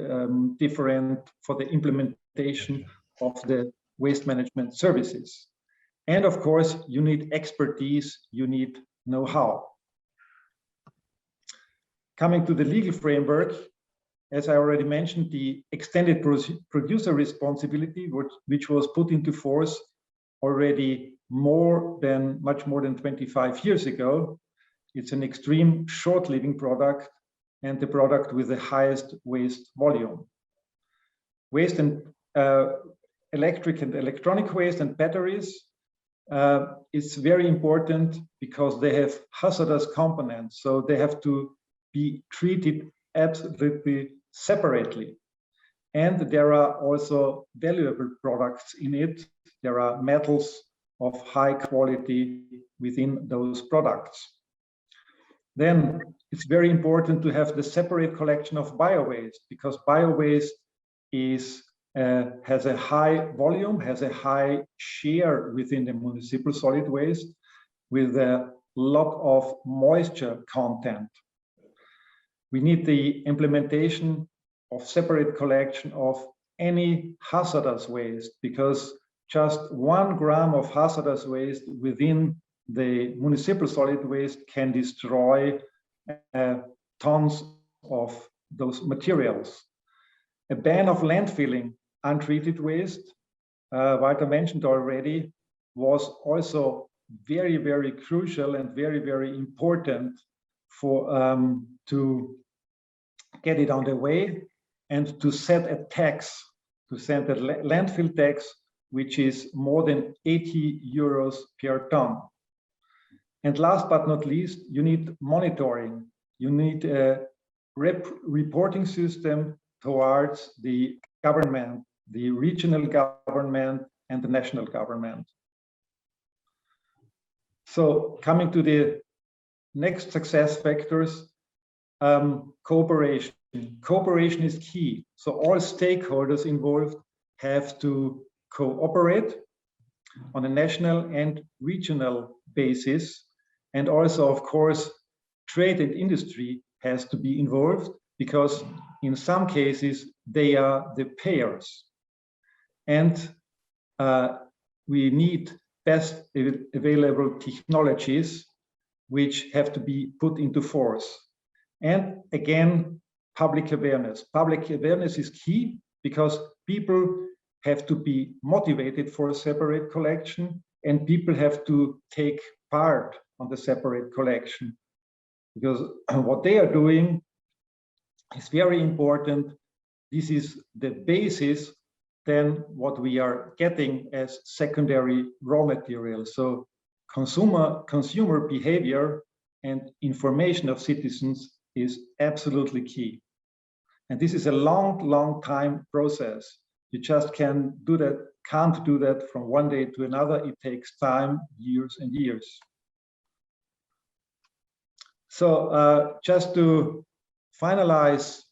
different, for the implementation of the waste management services. And of course, you need expertise, you need know-how. Coming to the legal framework, as I already mentioned, the extended producer responsibility, which was put into force already much more than 25 years ago. It's an extreme short-living product and the product with the highest waste volume. Waste and electric and electronic waste and batteries is very important because they have hazardous components, so they have to be treated absolutely separately. And there are also valuable products in it. There are metals of high quality within those products. Then it's very important to have the separate collection of bio-waste, because bio-waste has a high volume, has a high share within the municipal solid waste with a lot of moisture content. We need the implementation of separate collection of any hazardous waste, because just 1 gram of hazardous waste within the municipal solid waste can destroy tons of those materials. A ban of landfilling untreated waste, Walter mentioned already, was also very, very crucial and very, very important for to get it on the way and to set a tax, to set a landfill tax, which is more than 80 euros per ton. And last but not least, you need monitoring. You need a reporting system towards the government, the regional government and the national government. So coming to the next success factors, cooperation. Cooperation is key. So all stakeholders involved have to cooperate on a national and regional basis. And also, of course, trade and industry has to be involved, because in some cases, they are the payers. And we need best available technologies which have to be put into force. And again, public awareness. Public awareness is key, because people have to be motivated for a separate collection, and people have to take part on the separate collection, because what they are doing is very important. This is the basis then what we are getting as secondary raw material. So consumer behavior and information of citizens is absolutely key. And this is a long time process. You just can't do that from one day to another. It takes time, years and years. So just to finalize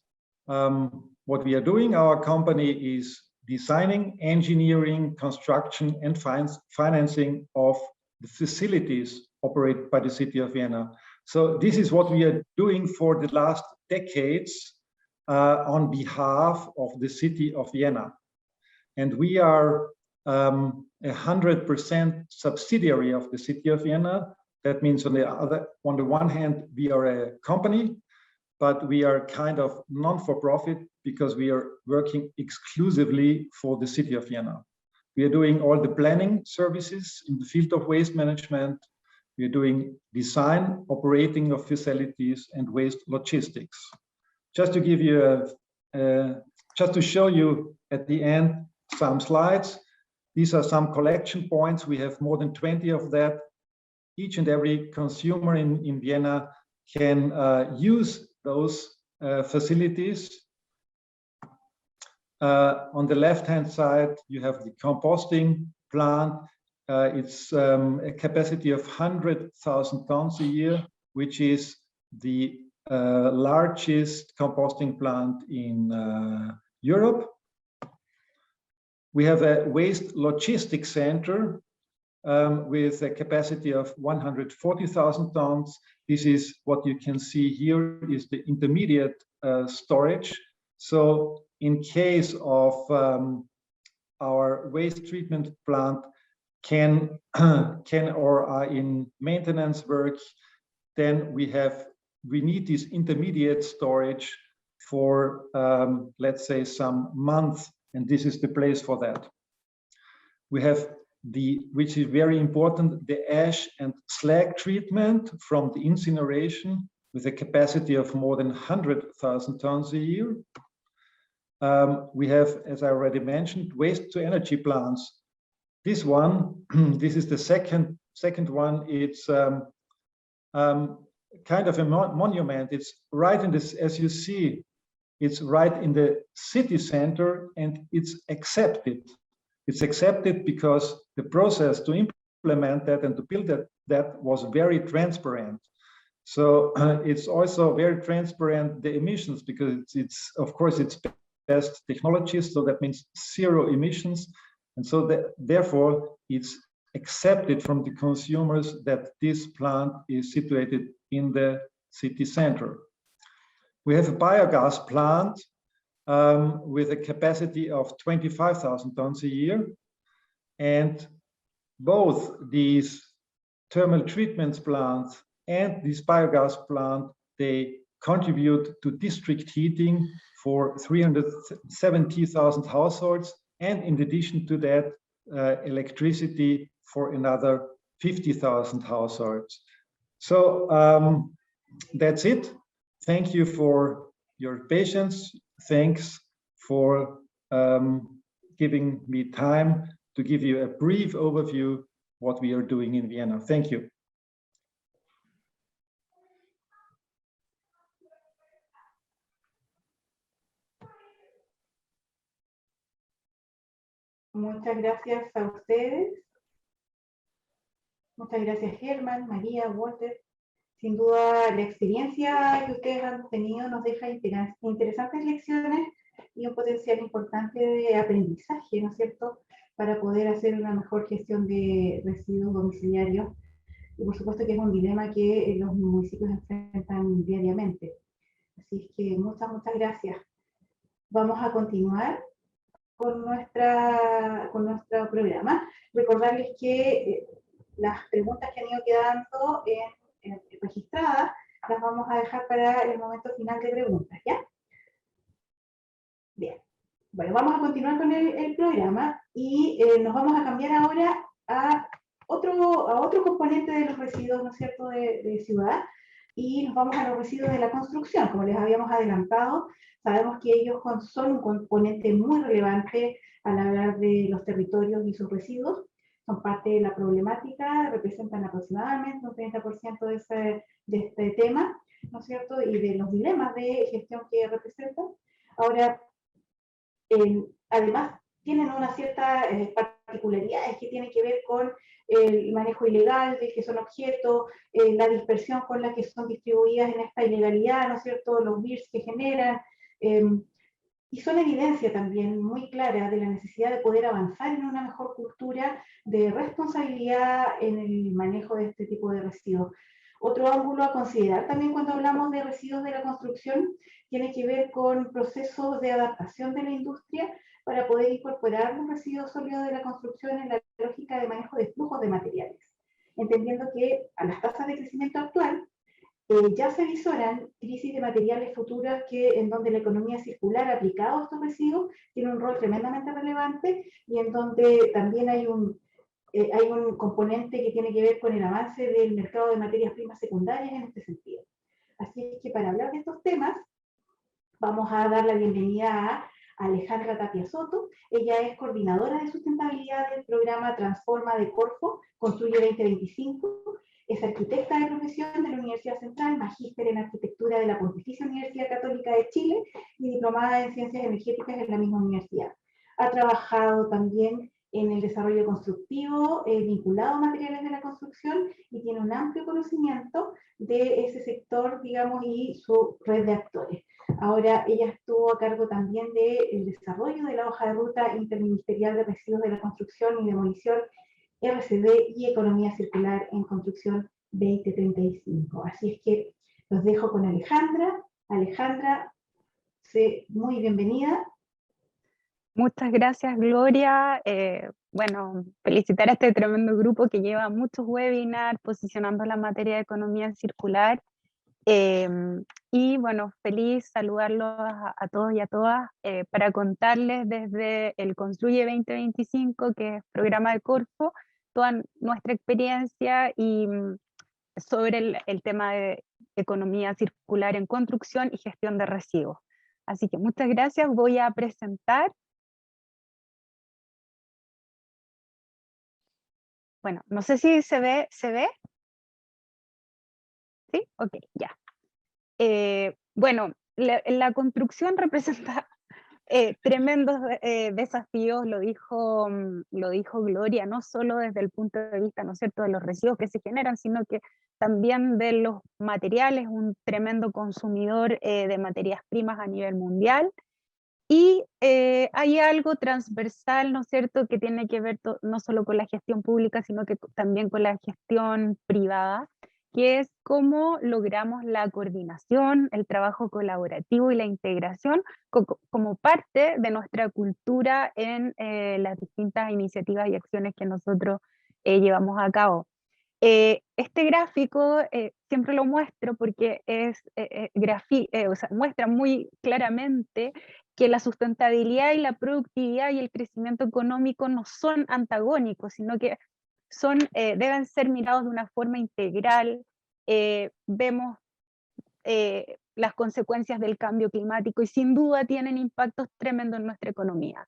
what we are doing, our company is designing, engineering, construction and financing of the facilities operated by the city of Vienna. So this is what we are doing for the last decades on behalf of the city of Vienna. And we are 100% subsidiary of the city of Vienna. That means on the one hand, we are a company, but we are kind of non-for-profit because we are working exclusively for the city of Vienna. We are doing all the planning services in the field of waste management. We are doing design, operating of facilities and waste logistics. Just to give you just to show you at the end some slides. These are some collection points. We have more than 20 of that. Each and every consumer in Vienna can use those facilities. On the left-hand side, you have the composting plant. It's a capacity of 100,000 tons a year, which is the largest composting plant in Europe. We have a waste logistics center with a capacity of 140,000 tons. This is what you can see here is the intermediate storage. So in case of our waste treatment plant can or are in maintenance work, then we need this intermediate storage for, let's say, some months, and this is the place for that. We have which is very important, the ash and slag treatment from the incineration with a capacity of more than 100,000 tons a year. We have, as I already mentioned, waste to energy plants. This one, this is the second one. It's kind of a monument. It's right in this, as you see, it's right in the city center, and it's accepted. It's accepted because the process to implement that and to build that was very transparent. So it's also very transparent, the emissions, because it's of course it's best technologies, so that means zero emissions, and so therefore it's accepted from the consumers that this plant is situated in the city center. We have a biogas plant with a capacity of 25,000 tons a year, and both these thermal treatment plants and this biogas plant, they contribute to district heating for 370,000 households, and in addition to that, electricity for another 50,000 households. So that's it. Thank you for your patience. Thanks for giving me time to give you a brief overview what we are doing in Vienna. Thank you. Muchas gracias a ustedes. Muchas gracias, Germán, María, Walter. Sin duda, la experiencia que ustedes han tenido nos deja interesantes lecciones y un potencial importante de aprendizaje, ¿no es cierto?, para poder hacer una mejor gestión de residuos domiciliarios. Y por supuesto que es un dilema que los municipios enfrentan diariamente. Así es que muchas gracias. Vamos a continuar con nuestro programa. Recordarles que las preguntas que han ido quedando registradas las vamos a dejar para el momento final de preguntas, ¿ya? Bien. Bueno, vamos a continuar con el programa y nos vamos a cambiar ahora a otro componente de los residuos, ¿no es cierto?, de ciudad, y nos vamos a los residuos de la construcción. Como les habíamos adelantado, sabemos que ellos son un componente muy relevante al hablar de los territorios y sus residuos. Son parte de la problemática, representan aproximadamente un 30% de este tema, ¿no es cierto?, y de los dilemas de gestión que representan. Ahora, además, tienen una cierta particularidad, que tiene que ver con el manejo ilegal de que son objetos, la dispersión con la que son distribuidas en esta ilegalidad, ¿no es cierto?, los BIRs que generan, y son evidencia también muy clara de la necesidad de poder avanzar en una mejor cultura de responsabilidad en el manejo de este tipo de residuos. Otro ángulo a considerar también cuando hablamos de residuos de la construcción tiene que ver con procesos de adaptación de la industria para poder incorporar los residuos sólidos de la construcción en la lógica de manejo de flujos de materiales, entendiendo que a las tasas de crecimiento actual ya se visoran crisis de materiales futuras en donde la economía circular aplicada a estos residuos tiene un rol tremendamente relevante y en donde también hay un componente que tiene que ver con el avance del mercado de materias primas secundarias en este sentido. Así es que para hablar de estos temas, vamos a dar la bienvenida a Alejandra Tapia Soto. Ella es coordinadora de sustentabilidad del programa Transforma de Corfo, Construye 2025. Es arquitecta de profesión de la Universidad Central, magíster en arquitectura de la Pontificia Universidad Católica de Chile y diplomada en ciencias energéticas en la misma universidad. Ha trabajado también en el desarrollo constructivo vinculado a materiales de la construcción y tiene un amplio conocimiento de ese sector, digamos, y su red de actores. Ahora ella estuvo a cargo también del desarrollo de la hoja de ruta interministerial de residuos de la construcción y demolición RCD y Economía Circular en Construcción 2035. Así es que los dejo con Alejandra. Alejandra, muy bienvenida. Muchas gracias, Gloria. bueno, felicitar a este tremendo grupo que lleva muchos webinars posicionando la materia de economía circular. Y bueno, feliz saludarlos a todos y a todas para contarles desde el Construye 2025, que es programa de Corfo, toda nuestra experiencia y sobre el tema de economía circular en construcción y gestión de residuos. Así que muchas gracias, voy a presentar. Bueno, no sé si se ve, ¿se ve? ¿Sí? Ok, ya. Bueno, la construcción representa tremendos desafíos, lo dijo Gloria, no solo desde el punto de vista, ¿no es cierto?, de los residuos que se generan, sino que también de los materiales, un tremendo consumidor de materias primas a nivel mundial. Y hay algo transversal, ¿no es cierto?, que tiene que ver no solo con la gestión pública, sino que también con la gestión privada, que es cómo logramos la coordinación, el trabajo colaborativo y la integración como parte de nuestra cultura en las distintas iniciativas y acciones que nosotros llevamos a cabo. Este gráfico siempre lo muestro porque o sea, muestra muy claramente que la sustentabilidad y la productividad y el crecimiento económico no son antagónicos, sino que deben ser mirados de una forma integral. Vemos las consecuencias del cambio climático y sin duda tienen impactos tremendos en nuestra economía.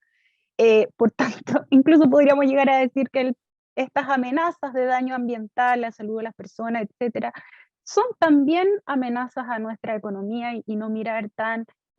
Por tanto, incluso podríamos llegar a decir que estas amenazas de daño ambiental, la salud de las personas, etcétera, son también amenazas a nuestra economía y no mirar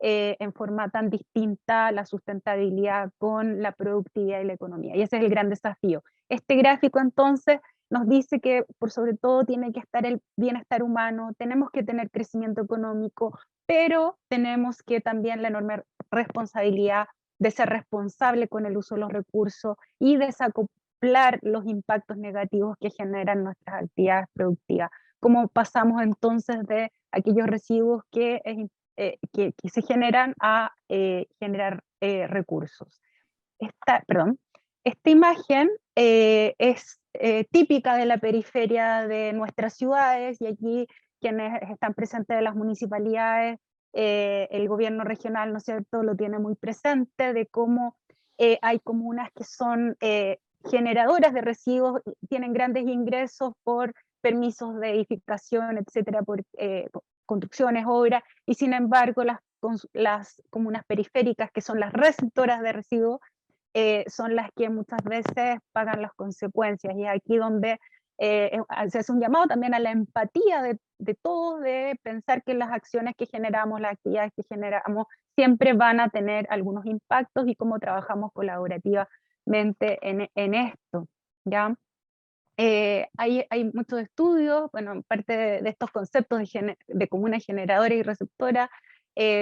en forma tan distinta la sustentabilidad con la productividad y la economía. Y ese es el gran desafío. Este gráfico entonces nos dice que por sobre todo tiene que estar el bienestar humano, tenemos que tener crecimiento económico, pero tenemos que también la enorme responsabilidad de ser responsable con el uso de los recursos y desacoplar los impactos negativos que generan nuestras actividades productivas. ¿Cómo pasamos entonces de aquellos residuos que se generan a generar recursos? Esta imagen es típica de la periferia de nuestras ciudades, y aquí quienes están presentes de las municipalidades, el gobierno regional, ¿no es cierto?, lo tiene muy presente, de cómo hay comunas que son generadoras de residuos, tienen grandes ingresos por permisos de edificación, etcétera, por construcciones, obras, y sin embargo las comunas periféricas, que son las receptoras de residuos, son las que muchas veces pagan las consecuencias, y aquí donde se hace un llamado también a la empatía de todos, de pensar que las acciones que generamos, las actividades que generamos, siempre van a tener algunos impactos y cómo trabajamos colaborativamente en esto, ¿ya? Hay muchos estudios, bueno, parte de estos conceptos de comunas generadoras y receptoras,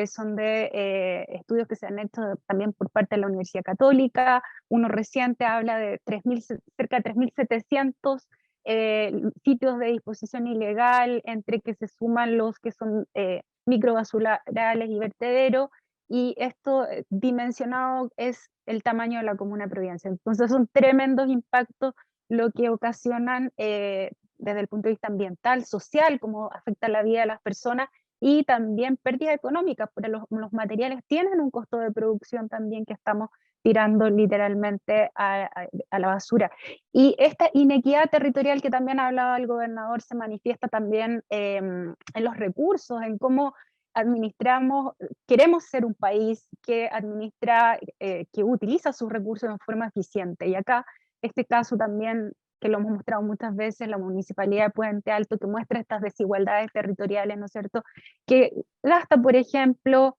son de estudios que se han hecho también por parte de la Universidad Católica. Uno reciente habla de cerca de 3.700 sitios de disposición ilegal, entre que se suman los que son microbasurales y vertederos, y esto dimensionado es el tamaño de la comuna de Providencia. Entonces son tremendos impactos lo que ocasionan desde el punto de vista ambiental, social, cómo afecta la vida de las personas, y también pérdida económica, porque los materiales tienen un costo de producción también que estamos tirando literalmente a la basura. Y esta inequidad territorial que también hablaba el gobernador se manifiesta también en los recursos, en cómo administramos. Queremos ser un país que administra, que utiliza sus recursos de forma eficiente, y acá este caso también, que lo hemos mostrado muchas veces, la Municipalidad de Puente Alto, que muestra estas desigualdades territoriales, ¿no es cierto?, que gasta, por ejemplo,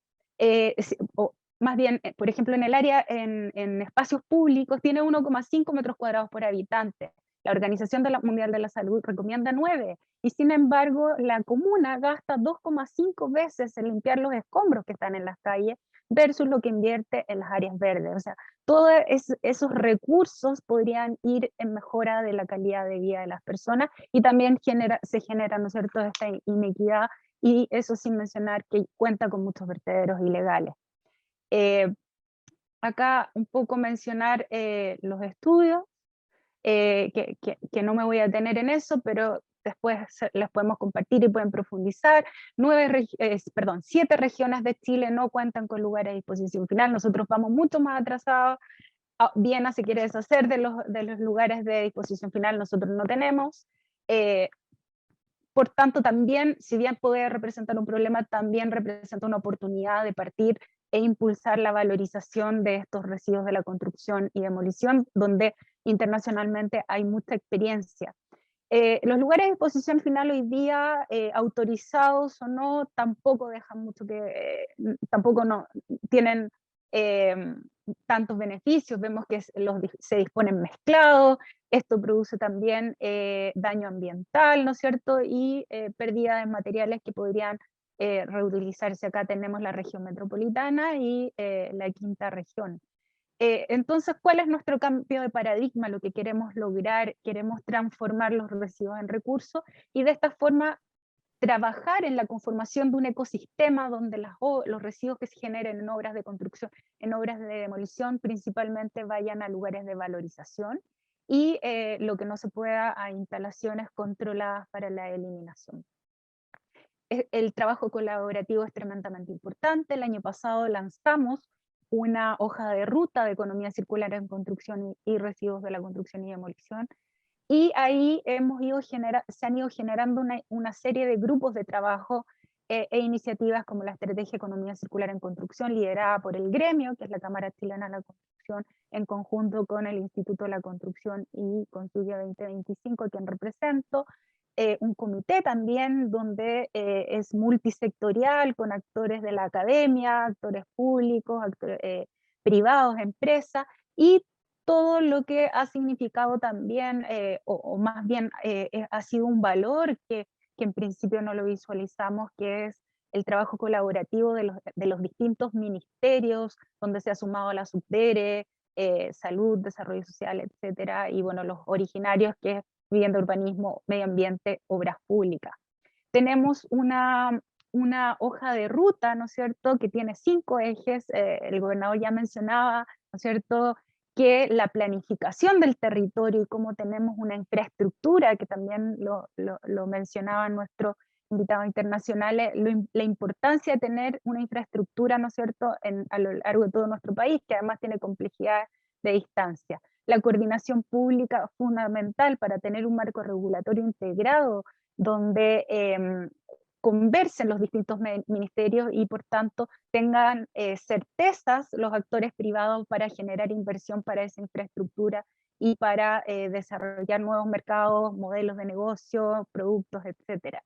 o más bien, por ejemplo, en el área, en espacios públicos, tiene 1,5 metros cuadrados por habitante. La Organización Mundial de la Salud recomienda 9, y sin embargo, la comuna gasta 2,5 veces en limpiar los escombros que están en las calles versus lo que invierte en las áreas verdes. O sea, todos esos recursos podrían ir en mejora de la calidad de vida de las personas, y también se genera, ¿no es cierto?, esta inequidad, y eso sin mencionar que cuenta con muchos vertederos ilegales. acá un poco mencionar los estudios, que no me voy a detener en eso, pero después les podemos compartir y pueden profundizar. 7 regiones de Chile no cuentan con lugares a disposición final. Nosotros vamos mucho más atrasados. Viena se quiere deshacer de los lugares de disposición final, nosotros no tenemos. Por tanto, también, si bien puede representar un problema, también representa una oportunidad de partir e impulsar la valorización de estos residuos de la construcción y demolición, donde internacionalmente hay mucha experiencia. Los lugares de disposición final hoy día, autorizados o no, tampoco dejan mucho que, tampoco no tienen tantos beneficios. Vemos que se disponen mezclados, esto produce también daño ambiental, ¿no es cierto? Y pérdida de materiales que podrían reutilizarse. Acá tenemos la región metropolitana y la quinta región. Entonces, ¿cuál es nuestro cambio de paradigma? Lo que queremos lograr, queremos transformar los residuos en recursos y de esta forma trabajar en la conformación de un ecosistema donde los residuos que se generen en obras de construcción, en obras de demolición, principalmente vayan a lugares de valorización y lo que no se pueda a instalaciones controladas para la eliminación. El trabajo colaborativo es tremendamente importante. El año pasado lanzamos una hoja de ruta de economía circular en construcción y residuos de la construcción y demolición, y ahí se han ido generando una serie de grupos de trabajo e iniciativas como la Estrategia Economía Circular en Construcción, liderada por el gremio, que es la Cámara Chilena de la Construcción, en conjunto con el Instituto de la Construcción y Construye 2025, a quien represento, un comité también donde es multisectorial, con actores de la academia, actores públicos, actores privados, empresas, y todo lo que ha significado también, o más bien ha sido un valor que en principio no lo visualizamos, que es el trabajo colaborativo de los distintos ministerios, donde se ha sumado la Subdere, Salud, Desarrollo Social, etcétera, y bueno, los originarios, que es Vivienda, Urbanismo, Medio Ambiente, Obras Públicas. Tenemos una hoja de ruta, ¿no es cierto?, que tiene 5 ejes, el gobernador ya mencionaba, ¿no es cierto?, que la planificación del territorio y cómo tenemos una infraestructura, que también lo mencionaban nuestros invitados internacionales, la importancia de tener una infraestructura, ¿no es cierto?, a lo largo de todo nuestro país, que además tiene complejidades de distancia. La coordinación pública fundamental para tener un marco regulatorio integrado donde conversen los distintos ministerios y por tanto tengan certezas los actores privados para generar inversión para esa infraestructura y para desarrollar nuevos mercados, modelos de negocio, productos, etc.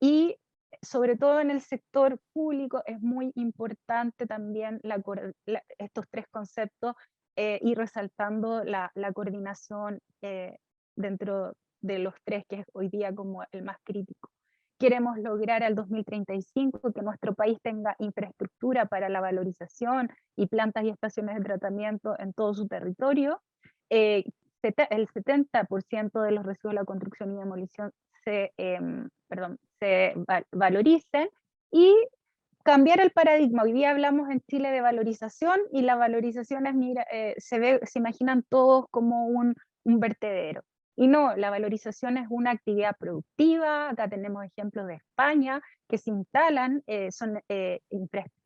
Y sobre todo en el sector público es muy importante también estos 3 conceptos, y resaltando la coordinación dentro de los 3, que es hoy día como el más crítico. Queremos lograr al 2035 que nuestro país tenga infraestructura para la valorización y plantas y estaciones de tratamiento en todo su territorio. El 70% de los residuos de la construcción y demolición se valoricen, y cambiar el paradigma. Hoy día hablamos en Chile de valorización, y la valorización es, se imaginan todos como un vertedero. Y no, la valorización es una actividad productiva. Acá tenemos ejemplos de España, que se instalan, son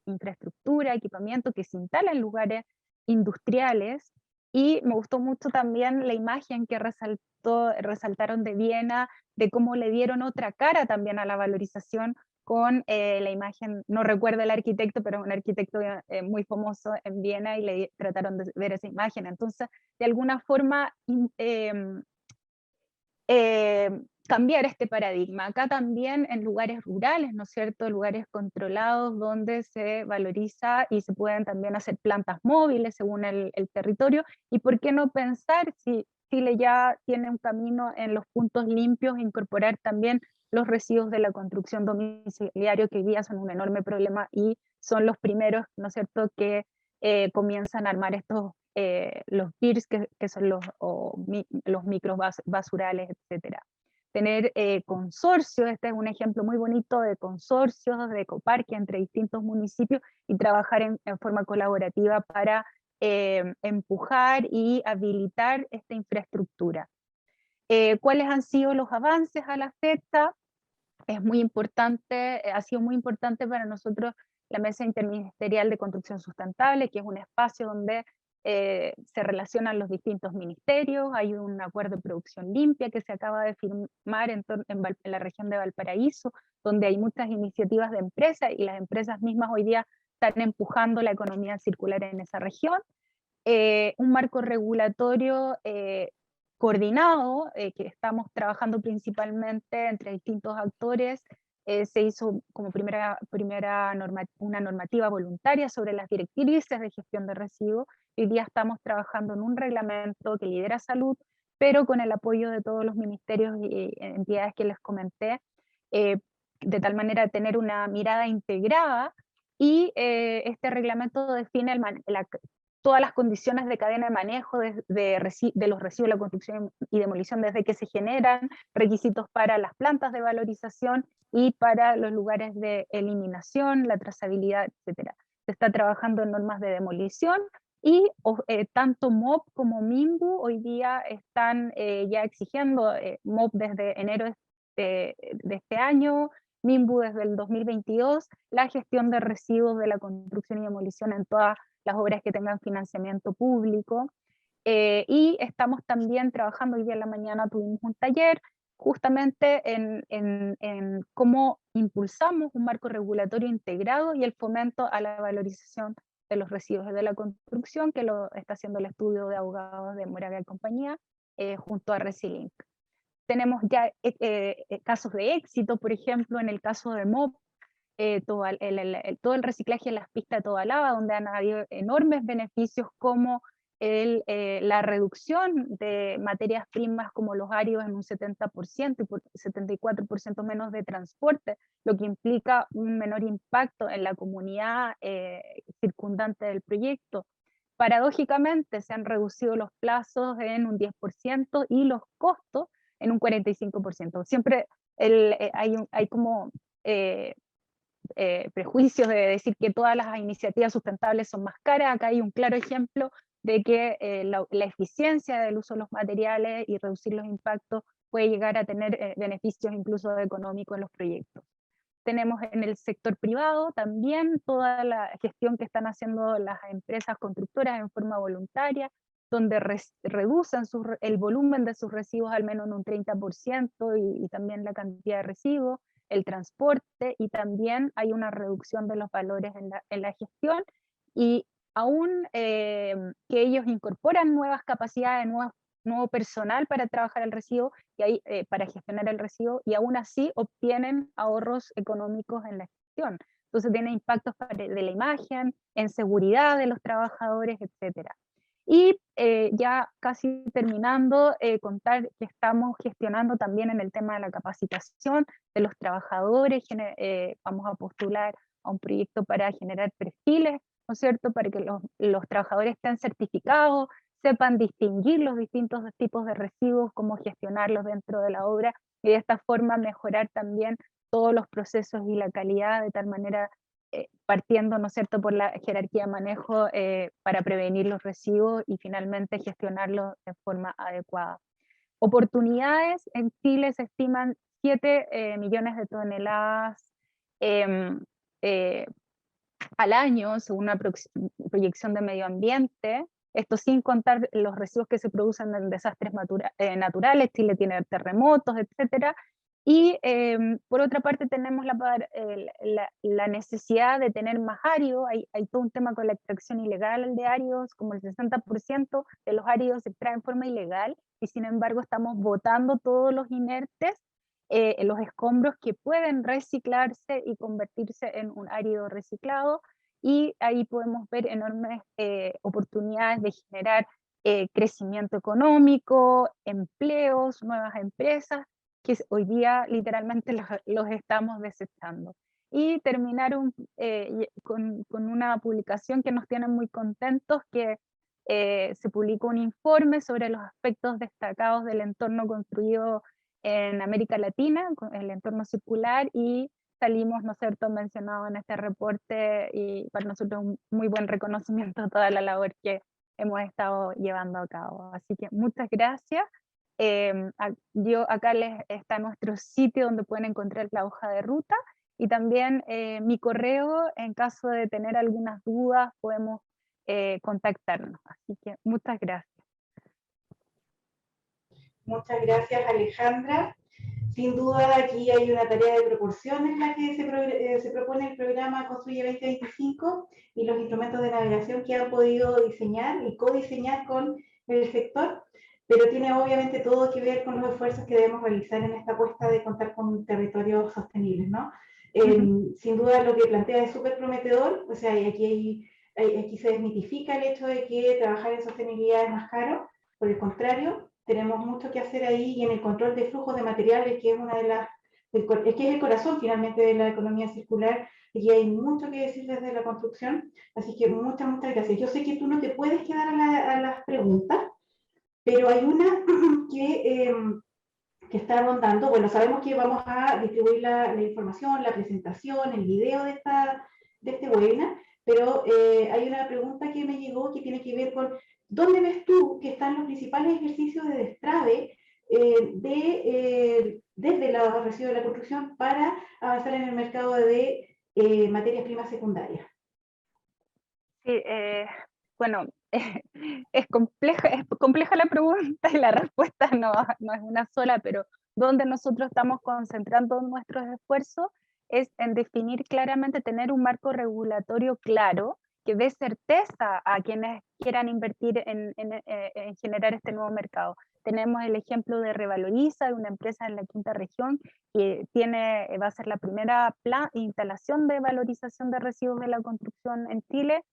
infraestructura, equipamiento, que se instalan en lugares industriales. Y me gustó mucho también la imagen que resaltaron de Viena, de cómo le dieron otra cara también a la valorización, con la imagen, no recuerdo el arquitecto, pero un arquitecto muy famoso en Viena, y le trataron de ver esa imagen. Entonces, de alguna forma, cambiar este paradigma. Acá también en lugares rurales, ¿no es cierto?, lugares controlados donde se valoriza y se pueden también hacer plantas móviles según el territorio. Y por qué no pensar, si Chile ya tiene un camino en los puntos limpios, incorporar también los residuos de la construcción domiciliaria, que hoy día son un enorme problema y son los primeros, ¿no es cierto?, que comienzan a armar estos los PIRs, que son los micros basurales, etc. tener consorcios. Este es un ejemplo muy bonito de consorcios, de ecoparque entre distintos municipios, y trabajar en forma colaborativa para empujar y habilitar esta infraestructura. ¿Cuáles han sido los avances a la fecha? Es muy importante, ha sido muy importante para nosotros la Mesa Interministerial de Construcción Sustentable, que es un espacio donde se relacionan los distintos ministerios. Hay un acuerdo de producción limpia que se acaba de firmar en la región de Valparaíso, donde hay muchas iniciativas de empresas, y las empresas mismas hoy día están empujando la economía circular en esa región. Un marco regulatorio coordinado, que estamos trabajando principalmente entre distintos actores. Se hizo como una normativa voluntaria sobre las directrices de gestión de residuos. Hoy día estamos trabajando en un reglamento que lidera salud, pero con el apoyo de todos los ministerios y entidades que les comenté, de tal manera de tener una mirada integrada, y este reglamento define todas las condiciones de cadena de manejo de los residuos de la construcción y demolición, desde que se generan, requisitos para las plantas de valorización y para los lugares de eliminación, la trazabilidad, etc. Se está trabajando en normas de demolición, y tanto MOP como MIMBU hoy día están ya exigiendo, MOP desde enero de este año, MIMBU desde el 2022, la gestión de residuos de la construcción y demolición en todas las obras que tengan financiamiento público. Y estamos también trabajando, hoy día en la mañana tuvimos un taller justamente en cómo impulsamos un marco regulatorio integrado y el fomento a la valorización de los residuos de la construcción, que lo está haciendo el estudio de abogados de Moravia y Compañía, junto a Resilink. Tenemos ya casos de éxito, por ejemplo, en el caso de MOP, todo el reciclaje en las pistas de toda lava, donde han habido enormes beneficios, como la reducción de materias primas como los áridos en un 70% y por 74% menos de transporte, lo que implica un menor impacto en la comunidad circundante del proyecto. Paradójicamente se han reducido los plazos en un 10% y los costos en un 45%. Siempre hay como prejuicios de decir que todas las iniciativas sustentables son más caras. Acá hay un claro ejemplo de que la eficiencia del uso de los materiales y reducir los impactos puede llegar a tener beneficios incluso económicos en los proyectos. Tenemos en el sector privado también toda la gestión que están haciendo las empresas constructoras en forma voluntaria, donde reducen el volumen de sus residuos al menos en un 30%, y también la cantidad de residuos, el transporte, y también hay una reducción de los valores en la gestión, y aún que ellos incorporan nuevas capacidades, nuevo personal para trabajar el residuo, y para gestionar el residuo, y aún así obtienen ahorros económicos en la gestión. Entonces tiene impactos de la imagen, en seguridad de los trabajadores, etc. Y ya casi terminando, contar que estamos gestionando también en el tema de la capacitación de los trabajadores. Vamos a postular a un proyecto para generar perfiles, ¿no es cierto?, para que los trabajadores estén certificados, sepan distinguir los distintos tipos de residuos, cómo gestionarlos dentro de la obra, y de esta forma mejorar también todos los procesos y la calidad, de tal manera partiendo, ¿no es cierto?, por la jerarquía de manejo para prevenir los residuos y finalmente gestionarlos de forma adecuada. Oportunidades: en Chile se estiman 7 millones de toneladas al año, según una proyección de medio ambiente. Esto sin contar los residuos que se producen en desastres naturales. Chile tiene terremotos, etc. Y por otra parte tenemos la necesidad de tener más áridos. Hay todo un tema con la extracción ilegal de áridos, como el 60% de los áridos se extraen en forma ilegal, y sin embargo estamos botando todos los inertes, los escombros que pueden reciclarse y convertirse en un árido reciclado, y ahí podemos ver enormes oportunidades de generar crecimiento económico, empleos, nuevas empresas, que hoy día literalmente los estamos desechando. Y terminar con una publicación que nos tiene muy contentos, que se publicó un informe sobre los aspectos destacados del entorno construido en América Latina, con el entorno circular, y salimos, ¿no es cierto?, mencionados en este reporte, y para nosotros un muy buen reconocimiento a toda la labor que hemos estado llevando a cabo. Así que muchas gracias. Acá les está nuestro sitio donde pueden encontrar la hoja de ruta, y también mi correo, en caso de tener algunas dudas podemos contactarnos. Así que muchas gracias. Muchas gracias, Alejandra. Sin duda aquí hay una tarea de proporción en la que se propone el programa Construye 2025 y los instrumentos de navegación que han podido diseñar y codiseñar con el sector, pero tiene obviamente todo que ver con los esfuerzos que debemos realizar en esta apuesta de contar con territorios sostenibles, ¿no? Sin duda lo que plantea es súper prometedor, o sea, aquí se desmitifica el hecho de que trabajar en sostenibilidad es más caro, por el contrario, tenemos mucho que hacer ahí, y en el control de flujos de materiales, que es una de las, que es el corazón finalmente de la economía circular, y hay mucho que decir desde la construcción, así que muchas gracias. Yo sé que tú no te puedes quedar a las preguntas, pero hay una que está rondando. Bueno, sabemos que vamos a distribuir la información, la presentación, el video de este webinar, pero hay una pregunta que me llegó que tiene que ver con ¿dónde ves tú que están los principales ejercicios de destrave desde los residuos de la construcción para avanzar en el mercado de materias primas secundarias? Sí, bueno, es compleja la pregunta y la respuesta no es una sola, pero donde nosotros estamos concentrando nuestros esfuerzos es en definir claramente, tener un marco regulatorio claro que dé certeza a quienes quieran invertir en generar este nuevo mercado. Tenemos el ejemplo de Revaloriza, una empresa en la quinta región que va a ser la primera instalación de valorización de residuos de la construcción en Chile.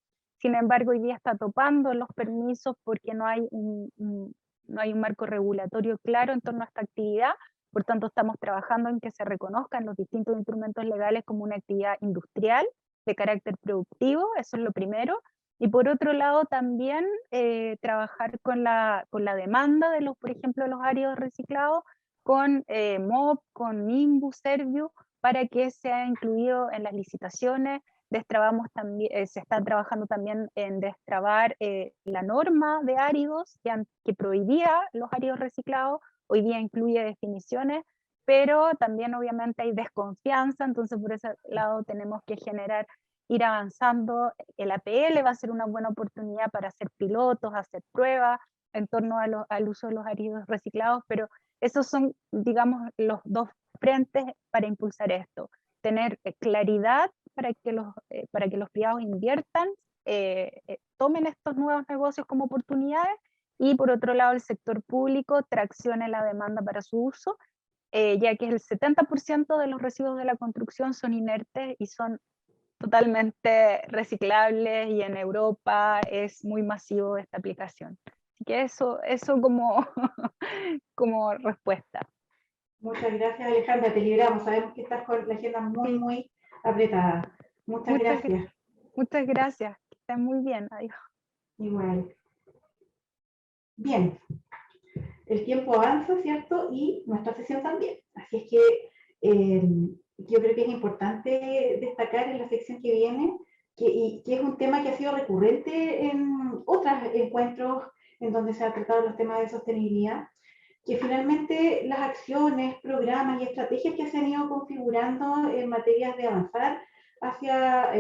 Sin embargo, hoy día está topando los permisos porque no hay un marco regulatorio claro en torno a esta actividad. Por tanto, estamos trabajando en que se reconozcan los distintos instrumentos legales como una actividad industrial de carácter productivo, eso es lo primero. Y por otro lado, también trabajar con la demanda de por ejemplo, los áridos reciclados, con MOB, con Nimbus, Serviu, para que sea incluido en las licitaciones. Destrabamos también, se está trabajando también en destrabar la norma de áridos que prohibía los áridos reciclados, hoy día incluye definiciones, pero también obviamente hay desconfianza, entonces por ese lado tenemos que ir avanzando. El APL va a ser una buena oportunidad para hacer pilotos, hacer pruebas en torno al uso de los áridos reciclados, pero esos son, digamos, los dos frentes para impulsar esto. Tener claridad para que los privados inviertan, tomen estos nuevos negocios como oportunidades, y por otro lado el sector público traccione la demanda para su uso, ya que el 70% de los residuos de la construcción son inertes y son totalmente reciclables, y en Europa es muy masivo esta aplicación. Así que eso como, como respuesta. Muchas gracias, Alejandra, te liberamos. Sabemos que estás con la agenda muy apretada. Muchas gracias. Muchas gracias, que estén muy bien, adiós. Igual. Bien, el tiempo avanza, ¿cierto? Y nuestra sesión también. Así es que yo creo que es importante destacar en la sección que viene que es un tema que ha sido recurrente en otros encuentros en donde se han tratado los temas de sostenibilidad, que finalmente las acciones, programas y estrategias que se han ido configurando en materias de avanzar hacia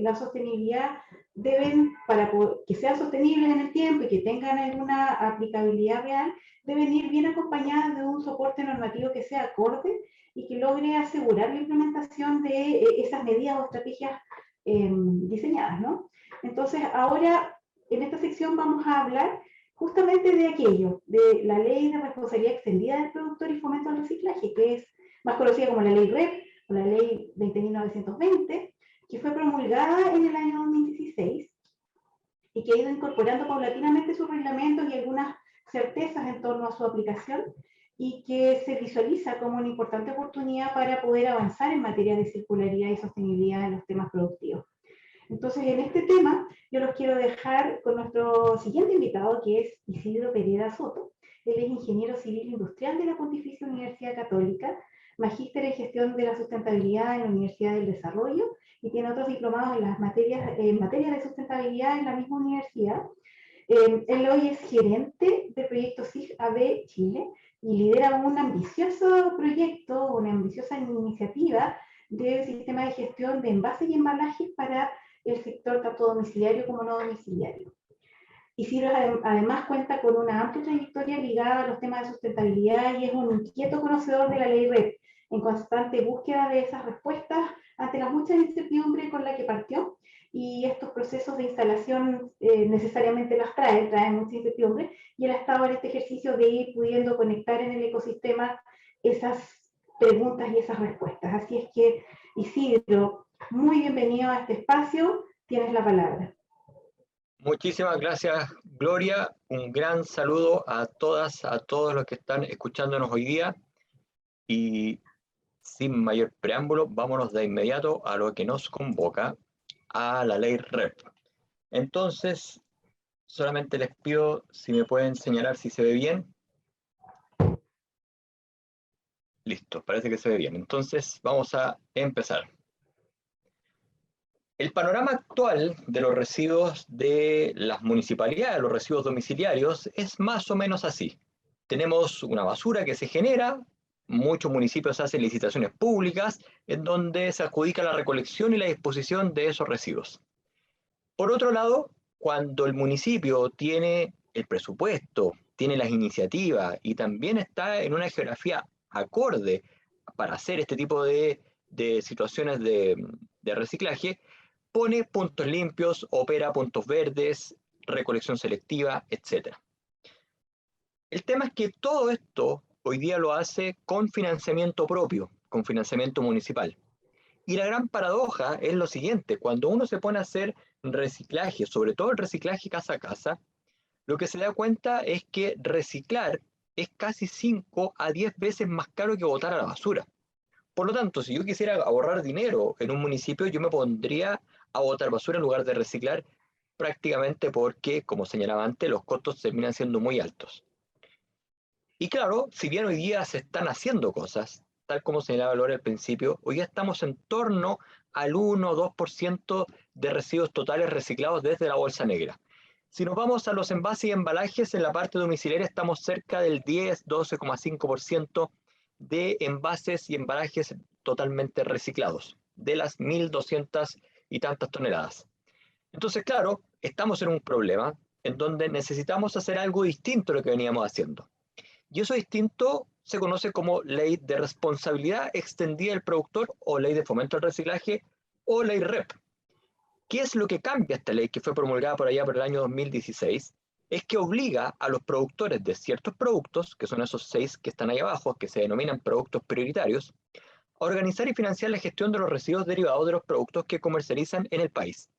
la sostenibilidad deben, para que sean sostenibles en el tiempo y que tengan alguna aplicabilidad real, deben ir bien acompañadas de un soporte normativo que sea acorde y que logre asegurar la implementación de esas medidas o estrategias diseñadas, ¿no? Entonces, ahora en esta sección vamos a hablar justamente de aquello, de la Ley de Responsabilidad Extendida del Productor y Fomento al Reciclaje, que es más conocida como la Ley REP, o la Ley 20.920, que fue promulgada en el año 2016 y que ha ido incorporando paulatinamente sus reglamentos y algunas certezas en torno a su aplicación, y que se visualiza como una importante oportunidad para poder avanzar en materia de circularidad y sostenibilidad en los temas productivos. Entonces, en este tema, yo los quiero dejar con nuestro siguiente invitado, que es Isidro Pereda Soto. Él es ingeniero civil industrial de la Pontificia Universidad Católica, magíster en gestión de la sustentabilidad en la Universidad del Desarrollo y tiene otros diplomados en materia de sustentabilidad en la misma universidad. Él hoy es gerente del proyecto SIG-AB Chile y lidera un ambicioso proyecto, una ambiciosa iniciativa de sistema de gestión de envases y embalajes para el sector tanto domiciliario como no domiciliario. Isidro además cuenta con una amplia trayectoria ligada a los temas de sustentabilidad y es un inquieto conocedor de la ley REP, en constante búsqueda de esas respuestas ante la mucha incertidumbre con la que partió, y estos procesos de instalación necesariamente las traen mucha incertidumbre, y él ha estado en este ejercicio de ir pudiendo conectar en el ecosistema esas preguntas y esas respuestas. Así es que, Isidro, muy bienvenido a este espacio, tienes la palabra. Muchísimas gracias, Gloria. Un gran saludo a todas, a todos los que están escuchándonos hoy día. Y sin mayor preámbulo, vámonos de inmediato a lo que nos convoca, a la ley REP. Entonces, solamente les pido si me pueden señalar si se ve bien. Listo, parece que se ve bien. Entonces, vamos a empezar. El panorama actual de los residuos de las municipalidades, los residuos domiciliarios, es más o menos así. Tenemos una basura que se genera, muchos municipios hacen licitaciones públicas en donde se adjudica la recolección y la disposición de esos residuos. Por otro lado, cuando el municipio tiene el presupuesto, tiene las iniciativas y también está en una geografía acorde para hacer este tipo de situaciones de reciclaje, pone puntos limpios, opera puntos verdes, recolección selectiva, etc. El tema es que todo esto hoy día lo hace con financiamiento propio, con financiamiento municipal. Y la gran paradoja es lo siguiente: cuando uno se pone a hacer reciclaje, sobre todo el reciclaje casa a casa, lo que se da cuenta es que reciclar es casi 5 a 10 veces más caro que botar a la basura. Por lo tanto, si yo quisiera ahorrar dinero en un municipio, yo me pondría a botar basura en lugar de reciclar, prácticamente porque, como señalaba antes, los costos terminan siendo muy altos. Y claro, si bien hoy día se están haciendo cosas, tal como señalaba Laura al principio, hoy día estamos en torno al 1 o 2% de residuos totales reciclados desde la bolsa negra. Si nos vamos a los envases y embalajes, en la parte domiciliaria estamos cerca del 10, 12,5% de envases y embalajes totalmente reciclados, de las 1.200 y tantas toneladas. Entonces, claro, estamos en un problema en donde necesitamos hacer algo distinto a lo que veníamos haciendo. Y eso distinto se conoce como Ley de Responsabilidad Extendida del Productor, o Ley de Fomento al Reciclaje, o Ley REP. ¿Qué es lo que cambia esta ley, que fue promulgada por allá por el año 2016? Es que obliga a los productores de ciertos productos, que son esos 6 que están ahí abajo, que se denominan productos prioritarios, a organizar y financiar la gestión de los residuos derivados de los productos que comercializan en el país.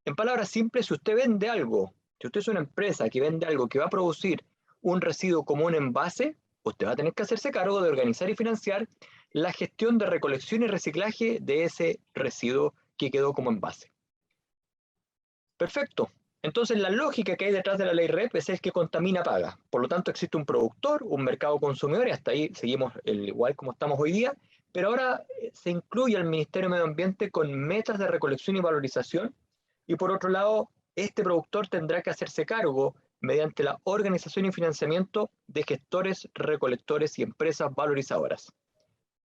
En palabras simples, si usted vende algo, si usted es una empresa que vende algo que va a producir un residuo como un envase, usted va a tener que hacerse cargo de organizar y financiar la gestión de recolección y reciclaje de ese residuo que quedó como envase. Perfecto. Entonces la lógica que hay detrás de la ley REP es el que contamina paga. Por lo tanto existe un productor, un mercado consumidor, y hasta ahí seguimos igual como estamos hoy día, pero ahora se incluye al Ministerio de Medio Ambiente con metas de recolección y valorización, y por otro lado, este productor tendrá que hacerse cargo mediante la organización y financiamiento de gestores, recolectores y empresas valorizadoras.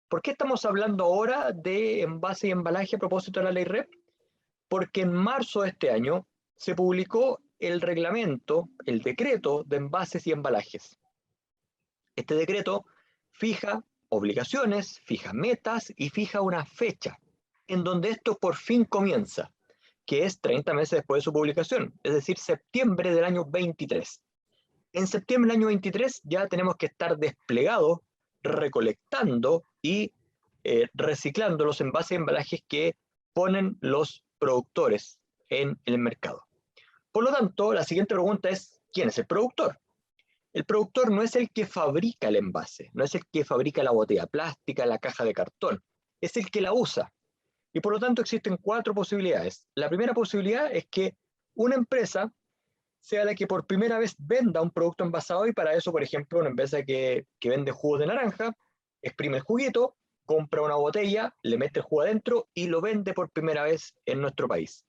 ¿Por qué estamos hablando ahora de envase y embalaje a propósito de la ley REP? Porque en marzo de este año se publicó el reglamento, el decreto de envases y embalajes. Este decreto fija obligaciones, fija metas y fija una fecha en donde esto por fin comienza, que es 30 meses después de su publicación, es decir, septiembre del año 23. En septiembre del año 23 ya tenemos que estar desplegados, recolectando y reciclando los envases y embalajes que ponen los productores en el mercado. Por lo tanto, la siguiente pregunta es: ¿quién es el productor? El productor no es el que fabrica el envase, no es el que fabrica la botella plástica, la caja de cartón, es el que la usa. Y por lo tanto existen 4 posibilidades. La primera posibilidad es que una empresa sea la que por primera vez venda un producto envasado, y para eso, por ejemplo, una empresa que vende jugos de naranja, exprime el juguito, compra una botella, le mete el jugo adentro y lo vende por primera vez en nuestro país.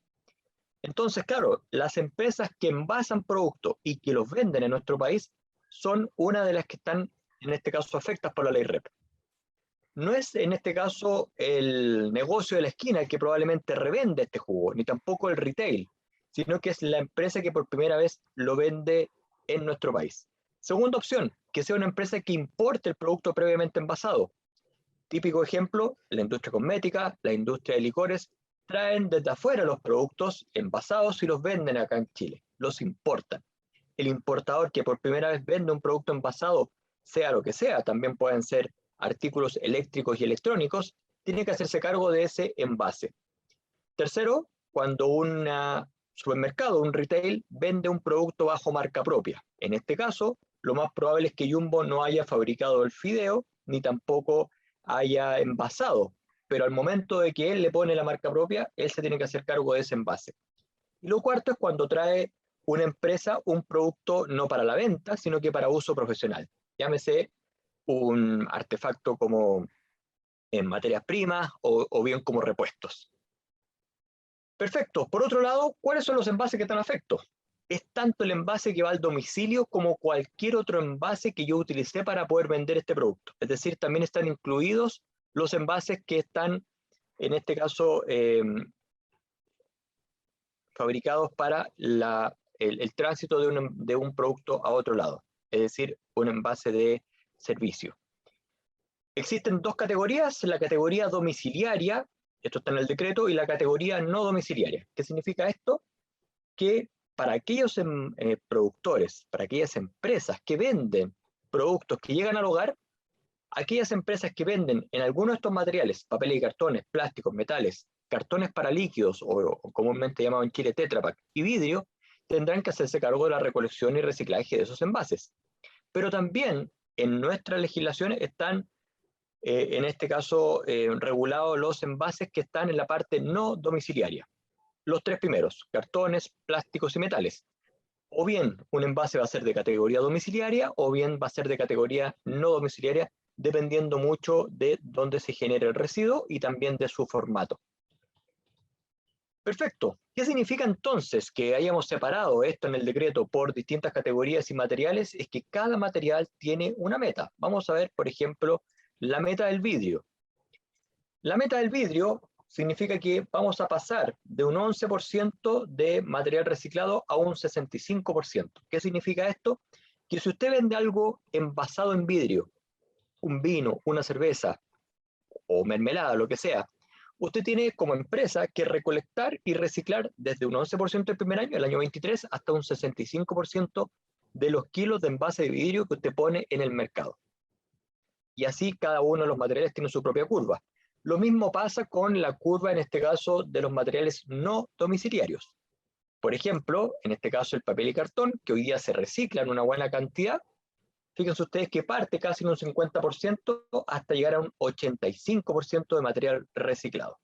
Entonces, claro, las empresas que envasan productos y que los venden en nuestro país son una de las que están, en este caso, afectadas por la ley REP. No es en este caso el negocio de la esquina el que probablemente revende este jugo, ni tampoco el retail, sino que es la empresa que por primera vez lo vende en nuestro país. Segunda opción, que sea una empresa que importe el producto previamente envasado. Típico ejemplo, la industria cosmética, la industria de licores, traen desde afuera los productos envasados y los venden acá en Chile, los importan. El importador que por primera vez vende un producto envasado, sea lo que sea, también pueden ser artículos eléctricos y electrónicos, tiene que hacerse cargo de ese envase. Tercero, cuando un supermercado, un retail, vende un producto bajo marca propia. En este caso, lo más probable es que Jumbo no haya fabricado el fideo, ni tampoco haya envasado, pero al momento de que él le pone la marca propia, él se tiene que hacer cargo de ese envase. Y lo cuarto es cuando trae una empresa un producto no para la venta, sino que para uso profesional. Llámese un artefacto como en materias primas o bien como repuestos. Perfecto. Por otro lado, ¿cuáles son los envases que están afectos? Es tanto el envase que va al domicilio como cualquier otro envase que yo utilicé para poder vender este producto. Es decir, también están incluidos los envases que están, en este caso, fabricados para el tránsito de un producto a otro lado, es decir, un envase de servicio. Existen dos categorías, la categoría domiciliaria, esto está en el decreto, y la categoría no domiciliaria. ¿Qué significa esto? Que para aquellos productores, para aquellas empresas que venden productos que llegan al hogar, aquellas empresas que venden en algunos de estos materiales, papeles y cartones, plásticos, metales, cartones para líquidos, o comúnmente llamado en Chile Tetra Pak, y vidrio, tendrán que hacerse cargo de la recolección y reciclaje de esos envases. Pero también en nuestra legislación están, en este caso, regulados los envases que están en la parte no domiciliaria. Los tres primeros, cartones, plásticos y metales. O bien un envase va a ser de categoría domiciliaria, o bien va a ser de categoría no domiciliaria, dependiendo mucho de dónde se genere el residuo y también de su formato. Perfecto. ¿Qué significa entonces que hayamos separado esto en el decreto por distintas categorías y materiales? Es que cada material tiene una meta. Vamos a ver, por ejemplo, la meta del vidrio. La meta del vidrio significa que vamos a pasar de un 11% de material reciclado a un 65%. ¿Qué significa esto? Que si usted vende algo envasado en vidrio, un vino, una cerveza o mermelada, lo que sea, usted tiene como empresa que recolectar y reciclar desde un 11% el primer año, el año 23, hasta un 65% de los kilos de envase de vidrio que usted pone en el mercado. Y así cada uno de los materiales tiene su propia curva. Lo mismo pasa con la curva, en este caso, de los materiales no domiciliarios. Por ejemplo, en este caso el papel y cartón, que hoy día se reciclan una buena cantidad. Fíjense ustedes que parte casi en un 50% hasta llegar a un 85% de material reciclado.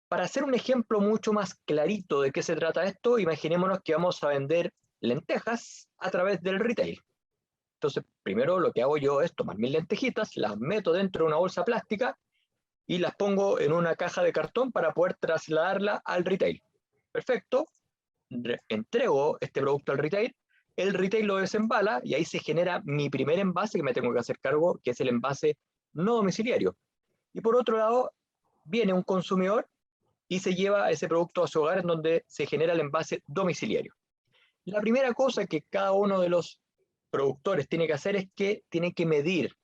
Para hacer un ejemplo mucho más clarito de qué se trata esto, imaginémonos que vamos a vender lentejas a través del retail. Entonces, primero lo que hago yo es tomar mis lentejitas, las meto dentro de una bolsa plástica y las pongo en una caja de cartón para poder trasladarla al retail. Perfecto. Entrego este producto al retail, el retail lo desembala y ahí se genera mi primer envase que me tengo que hacer cargo, que es el envase no domiciliario. Y por otro lado, viene un consumidor y se lleva ese producto a su hogar, en donde se genera el envase domiciliario. La primera cosa que cada uno de los productores tiene que hacer es que tiene que medir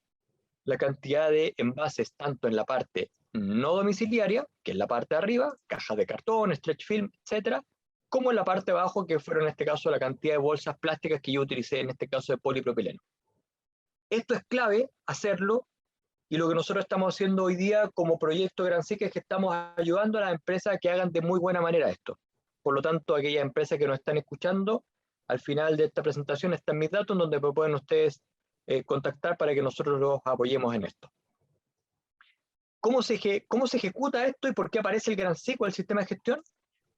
la cantidad de envases tanto en la parte no domiciliaria, que es la parte de arriba, cajas de cartón, stretch film, etcétera, como en la parte de abajo, que fueron en este caso la cantidad de bolsas plásticas que yo utilicé, en este caso de polipropileno. Esto es clave hacerlo, y lo que nosotros estamos haciendo hoy día como proyecto Gran SIC es que estamos ayudando a las empresas a que hagan de muy buena manera esto. Por lo tanto, aquellas empresas que nos están escuchando, al final de esta presentación están mis datos donde pueden ustedes contactar para que nosotros los apoyemos en esto. ¿Cómo se ejecuta esto y por qué aparece el Gran SIC o el sistema de gestión?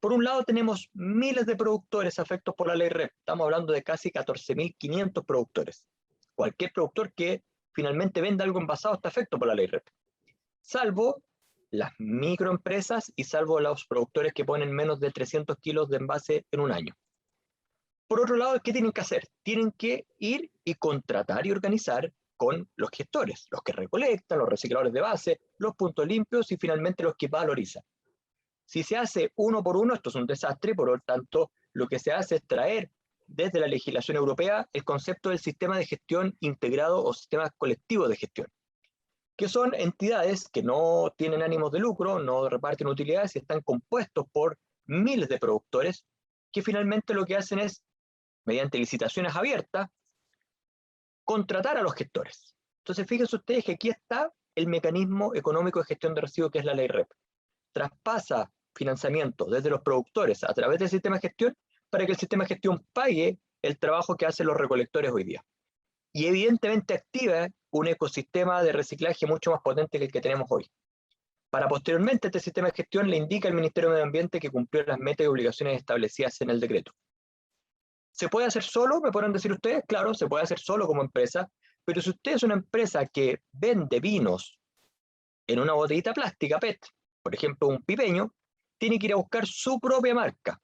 Por un lado tenemos miles de productores afectados por la ley REP. Estamos hablando de casi 14.500 productores. Cualquier productor que finalmente venda algo envasado está afectado por la ley REP. Salvo las microempresas y salvo los productores que ponen menos de 300 kilos de envase en un año. Por otro lado, ¿qué tienen que hacer? Tienen que ir y contratar y organizar con los gestores, los que recolectan, los recicladores de base, los puntos limpios y finalmente los que valorizan. Si se hace uno por uno, esto es un desastre, por lo tanto, lo que se hace es traer desde la legislación europea el concepto del sistema de gestión integrado o sistema colectivo de gestión, que son entidades que no tienen ánimos de lucro, no reparten utilidades y están compuestos por miles de productores que finalmente lo que hacen es, mediante licitaciones abiertas, contratar a los gestores. Entonces, fíjense ustedes que aquí está el mecanismo económico de gestión de residuos que es la ley REP. Traspasa financiamiento desde los productores a través del sistema de gestión para que el sistema de gestión pague el trabajo que hacen los recolectores hoy día. Y evidentemente activa un ecosistema de reciclaje mucho más potente que el que tenemos hoy. Para posteriormente este sistema de gestión le indica al Ministerio de Medio Ambiente que cumplió las metas y obligaciones establecidas en el decreto. ¿Se puede hacer solo? Me podrán decir ustedes, claro, se puede hacer solo como empresa, pero si usted es una empresa que vende vinos en una botellita plástica PET, por ejemplo un pipeño, tiene que ir a buscar su propia marca.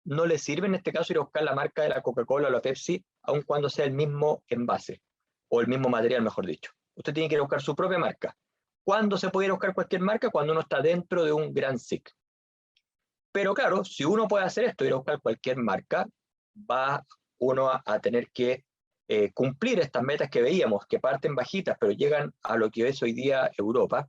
No le sirve en este caso ir a buscar la marca de la Coca-Cola o la Pepsi, aun cuando sea el mismo envase, o el mismo material, mejor dicho. Usted tiene que ir a buscar su propia marca. ¿Cuándo se puede ir a buscar cualquier marca? Cuando uno está dentro de un gran SIC. Pero claro, si uno puede hacer esto, ir a buscar cualquier marca, va uno a tener que cumplir estas metas que veíamos, que parten bajitas, pero llegan a lo que es hoy día Europa.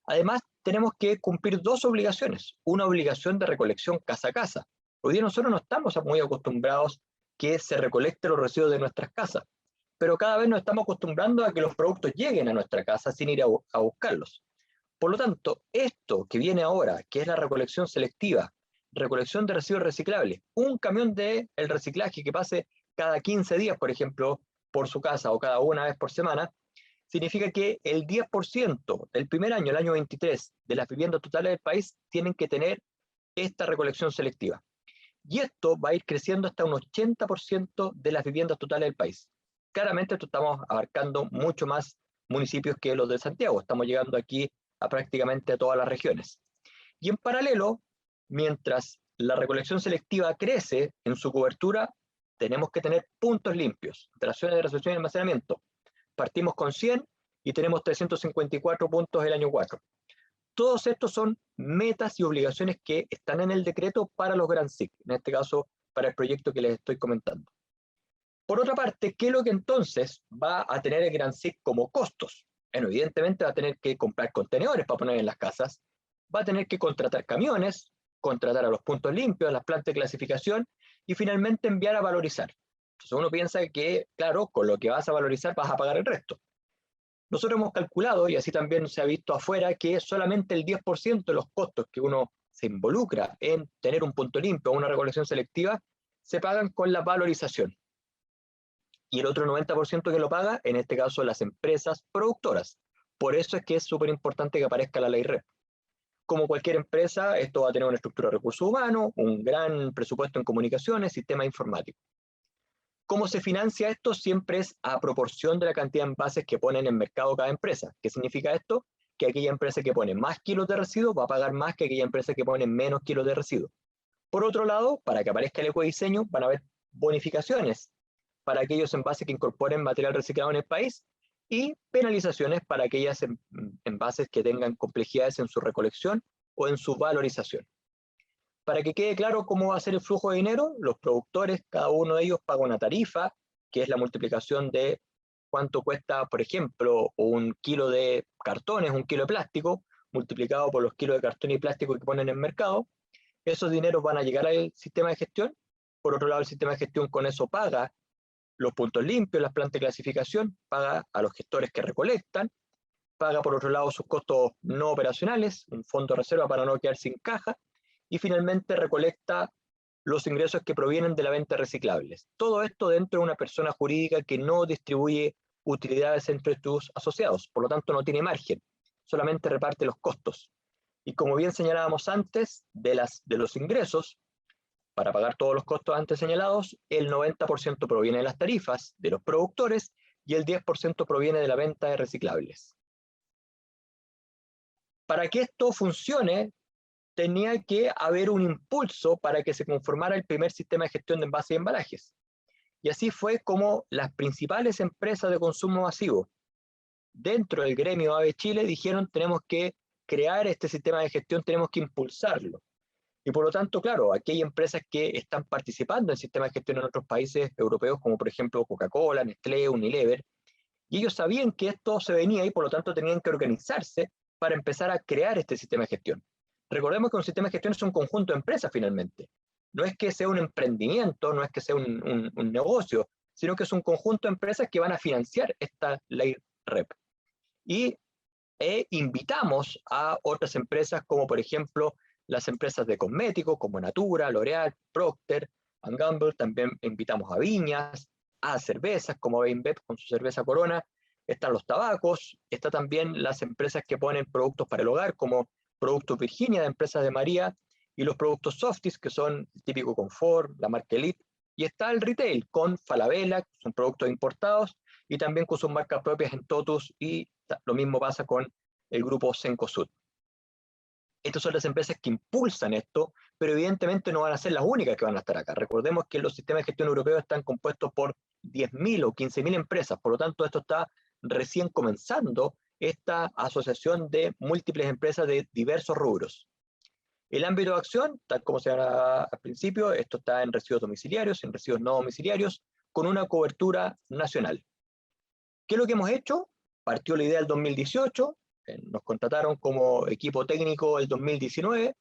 Además, tenemos que cumplir dos obligaciones. Una obligación de recolección casa a casa. Hoy día nosotros no estamos muy acostumbrados que se recolecten los residuos de nuestras casas, pero cada vez nos estamos acostumbrando a que los productos lleguen a nuestra casa sin ir a buscarlos. Por lo tanto, esto que viene ahora, que es la recolección selectiva, recolección de residuos reciclables, un camión del reciclaje que pase cada 15 días, por ejemplo, por su casa o cada una vez por semana, significa que el 10% del primer año, el año 23, de las viviendas totales del país tienen que tener esta recolección selectiva. Y esto va a ir creciendo hasta un 80% de las viviendas totales del país. Claramente esto estamos abarcando mucho más municipios que los de Santiago. Estamos llegando aquí a prácticamente todas las regiones. Y en paralelo, mientras la recolección selectiva crece en su cobertura, tenemos que tener puntos limpios, instalaciones de recepción y almacenamiento. Partimos con 100 y tenemos 354 puntos el año 4. Todos estos son metas y obligaciones que están en el decreto para los Gran SIC, en este caso para el proyecto que les estoy comentando. Por otra parte, ¿qué es lo que entonces va a tener el Gran SIC como costos? Bueno, evidentemente va a tener que comprar contenedores para poner en las casas, va a tener que contratar camiones, contratar a los puntos limpios, a las plantas de clasificación y finalmente enviar a valorizar. Entonces uno piensa que, claro, con lo que vas a valorizar vas a pagar el resto. Nosotros hemos calculado, y así también se ha visto afuera, que solamente el 10% de los costos que uno se involucra en tener un punto limpio o una recolección selectiva se pagan con la valorización. Y el otro 90% que lo paga, en este caso, las empresas productoras. Por eso es que es súper importante que aparezca la ley REP. Como cualquier empresa, esto va a tener una estructura de recursos humanos, un gran presupuesto en comunicaciones, sistema informático. ¿Cómo se financia esto? Siempre es a proporción de la cantidad de envases que ponen en mercado cada empresa. ¿Qué significa esto? Que aquella empresa que pone más kilos de residuos va a pagar más que aquella empresa que pone menos kilos de residuos. Por otro lado, para que aparezca el ecodiseño, van a haber bonificaciones para aquellos envases que incorporen material reciclado en el país y penalizaciones para aquellos envases que tengan complejidades en su recolección o en su valorización. Para que quede claro cómo va a ser el flujo de dinero, los productores, cada uno de ellos paga una tarifa, que es la multiplicación de cuánto cuesta, por ejemplo, un kilo de cartones, un kilo de plástico, multiplicado por los kilos de cartón y plástico que ponen en el mercado. Esos dineros van a llegar al sistema de gestión. Por otro lado, el sistema de gestión con eso paga los puntos limpios, las plantas de clasificación, paga a los gestores que recolectan, paga por otro lado sus costos no operacionales, un fondo de reserva para no quedar sin caja, y finalmente recolecta los ingresos que provienen de la venta de reciclables. Todo esto dentro de una persona jurídica que no distribuye utilidades entre sus asociados, por lo tanto no tiene margen, solamente reparte los costos. Y como bien señalábamos antes, de los ingresos, para pagar todos los costos antes señalados, el 90% proviene de las tarifas de los productores y el 10% proviene de la venta de reciclables. Para que esto funcione, tenía que haber un impulso para que se conformara el primer sistema de gestión de envases y embalajes. Y así fue como las principales empresas de consumo masivo dentro del gremio AVE Chile dijeron: tenemos que crear este sistema de gestión, tenemos que impulsarlo. Y por lo tanto, claro, aquí hay empresas que están participando en sistemas de gestión en otros países europeos, como por ejemplo Coca-Cola, Nestlé, Unilever, y ellos sabían que esto se venía y por lo tanto tenían que organizarse para empezar a crear este sistema de gestión. Recordemos que un sistema de gestión es un conjunto de empresas finalmente. No es que sea un emprendimiento, no es que sea un negocio, sino que es un conjunto de empresas que van a financiar esta ley REP. Y invitamos a otras empresas como por ejemplo las empresas de cosméticos como Natura, L'Oreal, Procter & Gamble, también invitamos a viñas, a cervezas como BeinBev con su cerveza Corona, están los tabacos, está también las empresas que ponen productos para el hogar como Productos Virginia de empresas de María, y los productos Softies que son el típico Confort, la marca Elite, y está el retail con Falabella, que son productos importados, y también con sus marcas propias en Totus, y lo mismo pasa con el grupo Cencosud. Estas son las empresas que impulsan esto, pero evidentemente no van a ser las únicas que van a estar acá. Recordemos que los sistemas de gestión europeos están compuestos por 10.000 o 15.000 empresas, por lo tanto esto está recién comenzando, esta asociación de múltiples empresas de diversos rubros. El ámbito de acción, tal como se hablaba al principio, esto está en residuos domiciliarios, en residuos no domiciliarios, con una cobertura nacional. ¿Qué es lo que hemos hecho? Partió la idea el 2018, nos contrataron como equipo técnico el 2019,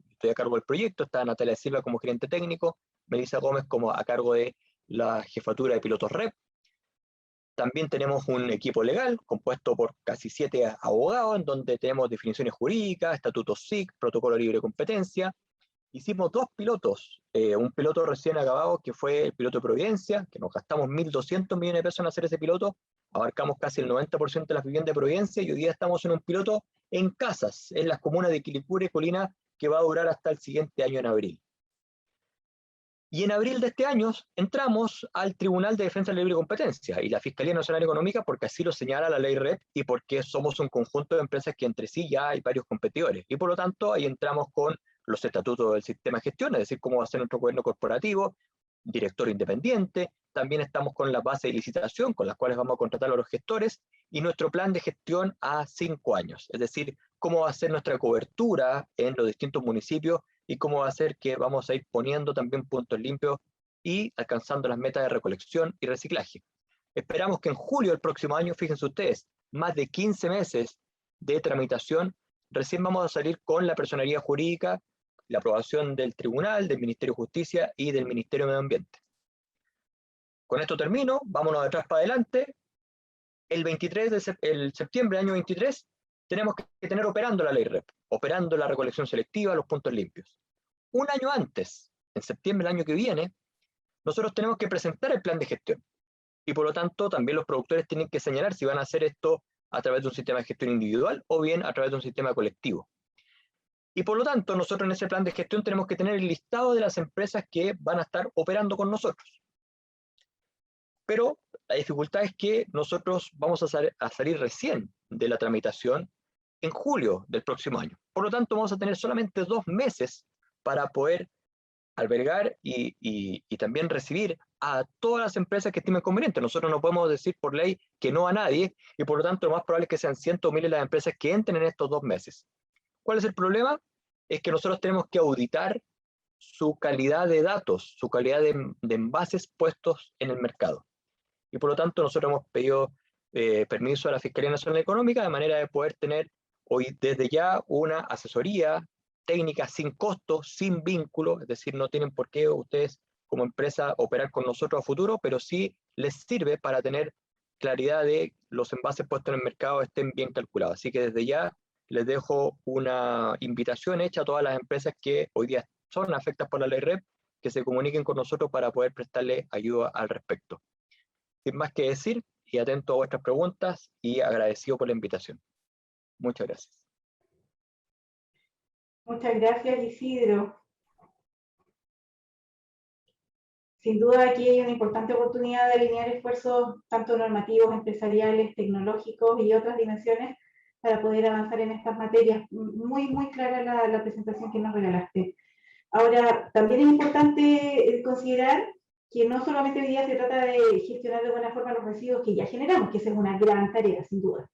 estoy a cargo del proyecto, está Natalia Silva como gerente técnico, Melissa Gómez como a cargo de la jefatura de pilotos REP. También tenemos un equipo legal compuesto por casi 7 abogados, en donde tenemos definiciones jurídicas, estatutos SIC, protocolo de libre competencia. Hicimos 2 pilotos, un piloto recién acabado que fue el piloto de Providencia, que nos gastamos 1.200 millones de pesos en hacer ese piloto, abarcamos casi el 90% de las viviendas de Providencia, y hoy día estamos en un piloto en casas, en las comunas de Quilicura y Colina, que va a durar hasta el siguiente año en abril. Y en abril de este año entramos al Tribunal de Defensa de la Libre Competencia y la Fiscalía Nacional Económica, porque así lo señala la ley REP y porque somos un conjunto de empresas que entre sí ya hay varios competidores. Y por lo tanto ahí entramos con los estatutos del sistema de gestión, es decir, cómo va a ser nuestro gobierno corporativo, director independiente, también estamos con la base de licitación con las cuales vamos a contratar a los gestores, y nuestro plan de gestión a 5 años, es decir, cómo va a ser nuestra cobertura en los distintos municipios y cómo va a ser que vamos a ir poniendo también puntos limpios y alcanzando las metas de recolección y reciclaje. Esperamos que en julio del próximo año, fíjense ustedes, más de 15 meses de tramitación, recién vamos a salir con la personería jurídica, la aprobación del Tribunal, del Ministerio de Justicia y del Ministerio de Medio Ambiente. Con esto termino, vámonos de atrás para adelante. El septiembre del año 23 tenemos que tener operando la ley REP, operando la recolección selectiva, los puntos limpios. Un año antes, en septiembre del año que viene, nosotros tenemos que presentar el plan de gestión. Y por lo tanto, también los productores tienen que señalar si van a hacer esto a través de un sistema de gestión individual o bien a través de un sistema colectivo. Y por lo tanto, nosotros en ese plan de gestión tenemos que tener el listado de las empresas que van a estar operando con nosotros. Pero la dificultad es que nosotros vamos a salir recién de la tramitación en julio del próximo año. Por lo tanto, vamos a tener solamente 2 meses para poder albergar y también recibir a todas las empresas que estimen conveniente. Nosotros no podemos decir por ley que no a nadie, y por lo tanto lo más probable es que sean cientos o miles las empresas que entren en estos 2 meses. ¿Cuál es el problema? Es que nosotros tenemos que auditar su calidad de datos, su calidad de envases puestos en el mercado. Y por lo tanto nosotros hemos pedido permiso a la Fiscalía Nacional Económica de manera de poder tener hoy desde ya una asesoría técnica sin costo, sin vínculo, es decir, no tienen por qué ustedes como empresa operar con nosotros a futuro, pero sí les sirve para tener claridad de los envases puestos en el mercado estén bien calculados. Así que desde ya les dejo una invitación hecha a todas las empresas que hoy día son afectadas por la ley REP, que se comuniquen con nosotros para poder prestarle ayuda al respecto. Sin más que decir, y atento a vuestras preguntas y agradecido por la invitación. Muchas gracias. Muchas gracias, Isidro. Sin duda aquí hay una importante oportunidad de alinear esfuerzos tanto normativos, empresariales, tecnológicos y otras dimensiones para poder avanzar en estas materias. Muy clara la presentación que nos regalaste. Ahora, también es importante considerar que no solamente hoy día se trata de gestionar de buena forma los residuos que ya generamos, que esa es una gran tarea, sin duda,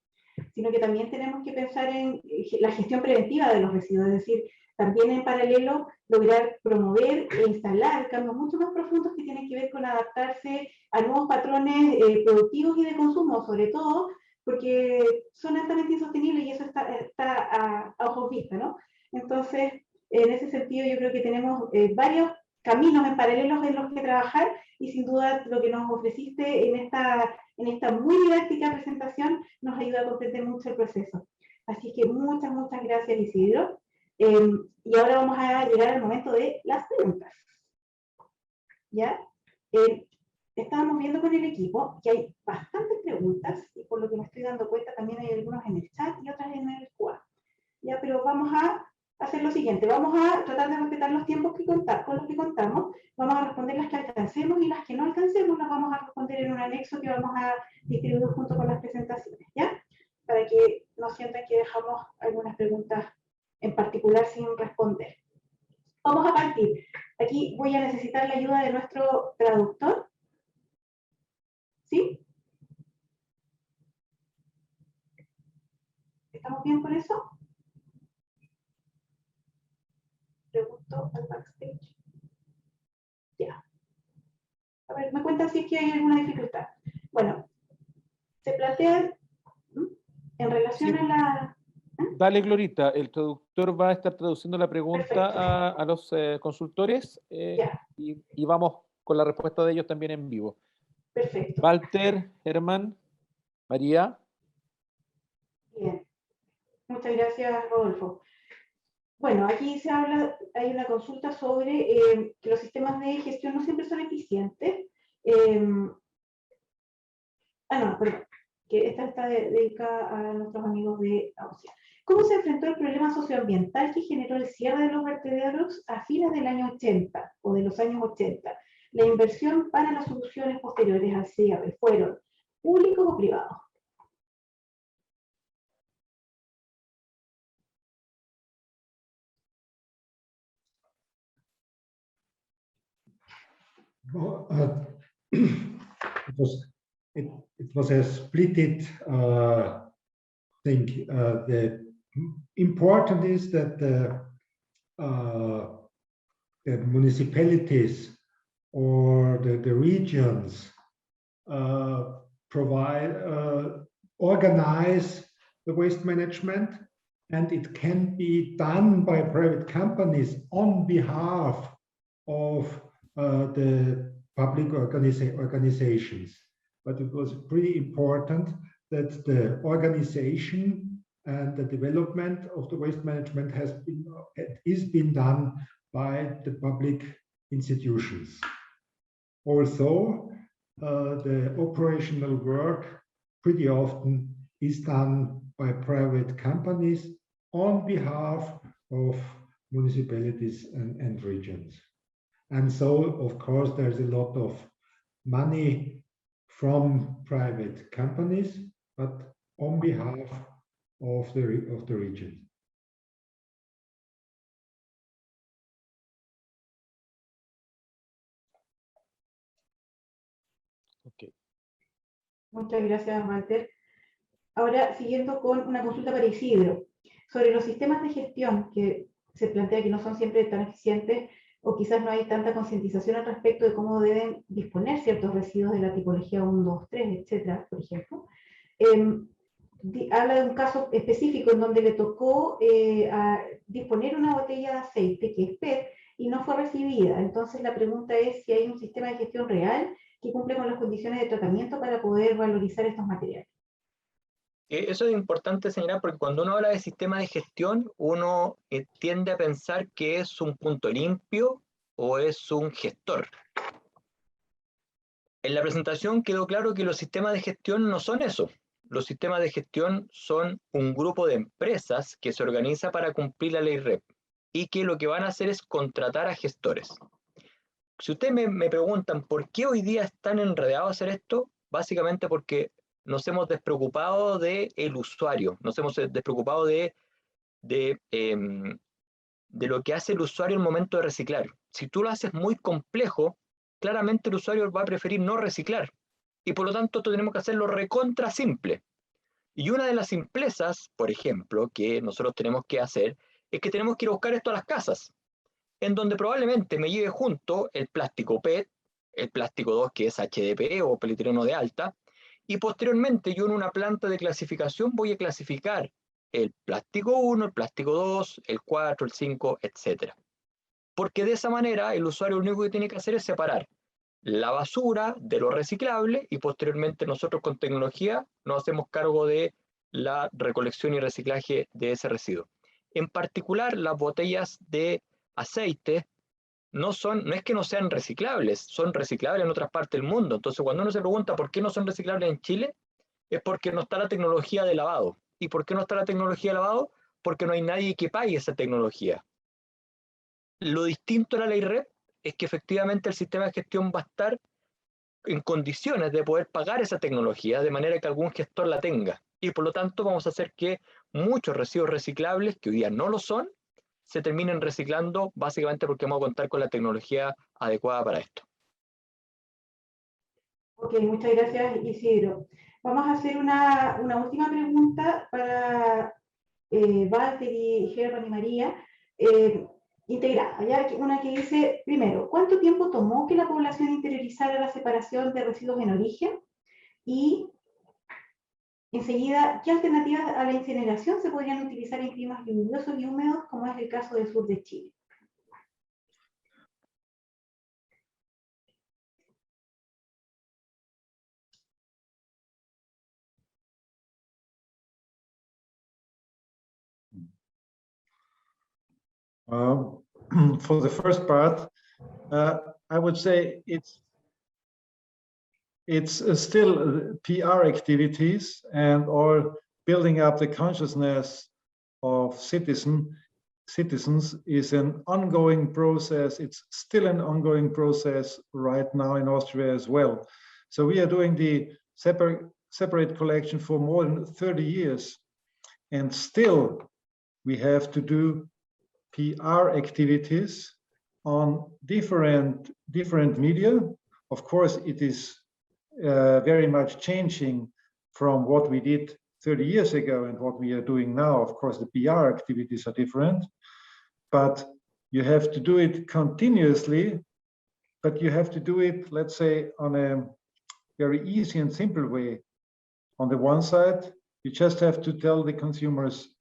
sino que también tenemos que pensar en la gestión preventiva de los residuos, es decir, también en paralelo lograr promover e instalar cambios mucho más profundos que tienen que ver con adaptarse a nuevos patrones productivos y de consumo, sobre todo porque son altamente insostenibles y eso está a ojos vistas, ¿no? Entonces, en ese sentido yo creo que tenemos varios caminos en paralelos en los que trabajar y sin duda lo que nos ofreciste en esta muy didáctica presentación nos ayuda a comprender mucho el proceso. Así que muchas gracias, Isidro. Y ahora vamos a llegar al momento de las preguntas. ¿Ya? Estábamos viendo con el equipo que hay bastantes preguntas y por lo que me estoy dando cuenta también hay algunos en el chat y otras en el QA. ¿Ya? Pero vamos a hacer lo siguiente, vamos a tratar de respetar los tiempos con los que contamos, vamos a responder las que alcancemos y las que no alcancemos las vamos a responder en un anexo que vamos a distribuir junto con las presentaciones, ¿ya? Para que no sientan que dejamos algunas preguntas en particular sin responder. Vamos a partir. Aquí voy a necesitar la ayuda de nuestro traductor. ¿Sí? ¿Estamos bien con eso? Pregunto al backstage. Ya. A ver, me cuentan si es que hay alguna dificultad. Bueno, se plantea en relación Sí. a la... Dale, Glorita, el traductor va a estar traduciendo la pregunta a los consultores y vamos con la respuesta de ellos también en vivo. Perfecto. Walter, Germán, María. Bien. Muchas gracias, Rodolfo. Bueno, aquí se habla, hay una consulta sobre que los sistemas de gestión no siempre son eficientes. No, perdón, que esta está dedicada a nuestros amigos de AUSIA. ¿Cómo se enfrentó el problema socioambiental que generó el cierre de los vertederos a fines del año 80 o de los años 80? La inversión para las soluciones posteriores al cierre, ¿fueron públicos o privados? It was a splitted thing. The important is that the municipalities or the regions organize the waste management, and it can be done by private companies on behalf of the public organizations. But it was pretty important that the organization and the development of the waste management is being done by the public institutions. Also, the operational work pretty often is done by private companies on behalf of municipalities and regions. And so, of course, there's a lot of money from private companies, but on behalf of the region. Okay. Muchas gracias, Walter. Ahora, siguiendo con una consulta para Isidro, sobre los sistemas de gestión que se plantea que no son siempre tan eficientes o quizás no hay tanta concientización al respecto de cómo deben disponer ciertos residuos de la tipología 1, 2, 3, etcétera, por ejemplo. Habla de un caso específico en donde le tocó disponer una botella de aceite que es PET y no fue recibida. Entonces la pregunta es si hay un sistema de gestión real que cumple con las condiciones de tratamiento para poder valorizar estos materiales. Eso es importante señalar porque cuando uno habla de sistema de gestión, uno tiende a pensar que es un punto limpio o es un gestor. En la presentación quedó claro que los sistemas de gestión no son eso. Los sistemas de gestión son un grupo de empresas que se organiza para cumplir la ley REP. y que lo que van a hacer es contratar a gestores. Si ustedes me preguntan por qué hoy día es tan enredado hacer esto, básicamente porque nos hemos despreocupado del usuario, nos hemos despreocupado de lo que hace el usuario en el momento de reciclar. Si tú lo haces muy complejo, claramente el usuario va a preferir no reciclar. Y por lo tanto, tenemos que hacerlo recontra simple. Y una de las simplezas, por ejemplo, que nosotros tenemos que hacer, es que tenemos que ir a buscar esto a las casas, en donde probablemente me lleve junto el plástico PET, el plástico 2 que es HDPE o polietileno de alta, y posteriormente yo en una planta de clasificación voy a clasificar el plástico 1, el plástico 2, el 4, el 5, etc. Porque de esa manera el usuario lo único que tiene que hacer es separar la basura de lo reciclable y posteriormente nosotros con tecnología nos hacemos cargo de la recolección y reciclaje de ese residuo. En particular, las botellas de aceite no es que no sean reciclables, son reciclables en otras partes del mundo. Entonces, cuando uno se pregunta por qué no son reciclables en Chile, es porque no está la tecnología de lavado. ¿Y por qué no está la tecnología de lavado? Porque no hay nadie que pague esa tecnología. Lo distinto a la ley REP es que efectivamente el sistema de gestión va a estar en condiciones de poder pagar esa tecnología de manera que algún gestor la tenga. Y por lo tanto vamos a hacer que muchos residuos reciclables, que hoy día no lo son, se terminen reciclando básicamente porque vamos a contar con la tecnología adecuada para esto. Ok, muchas gracias, Isidro. Vamos a hacer una última pregunta para Valtteri, Germán y María, integrada. ¿Ya? Una que dice, primero, ¿cuánto tiempo tomó que la población interiorizara la separación de residuos en origen? Y enseguida, ¿qué alternativas a la incineración se podrían utilizar en climas lluviosos y húmedos, como es el caso del sur de Chile? For the first part, I would say it's still PR activities and or building up the consciousness of citizens is an ongoing process. It's still an ongoing process right now in Austria as well. So we are doing the separate collection for more than 30 years, and still we have to do PR activities on different media. Of course, it is very much changing from what we did 30 years ago and what we are doing now. Of course, the PR activities are different, but you have to do it continuously, but you have to do it, let's say, on a very easy and simple way. On the one side, you just have to tell the consumers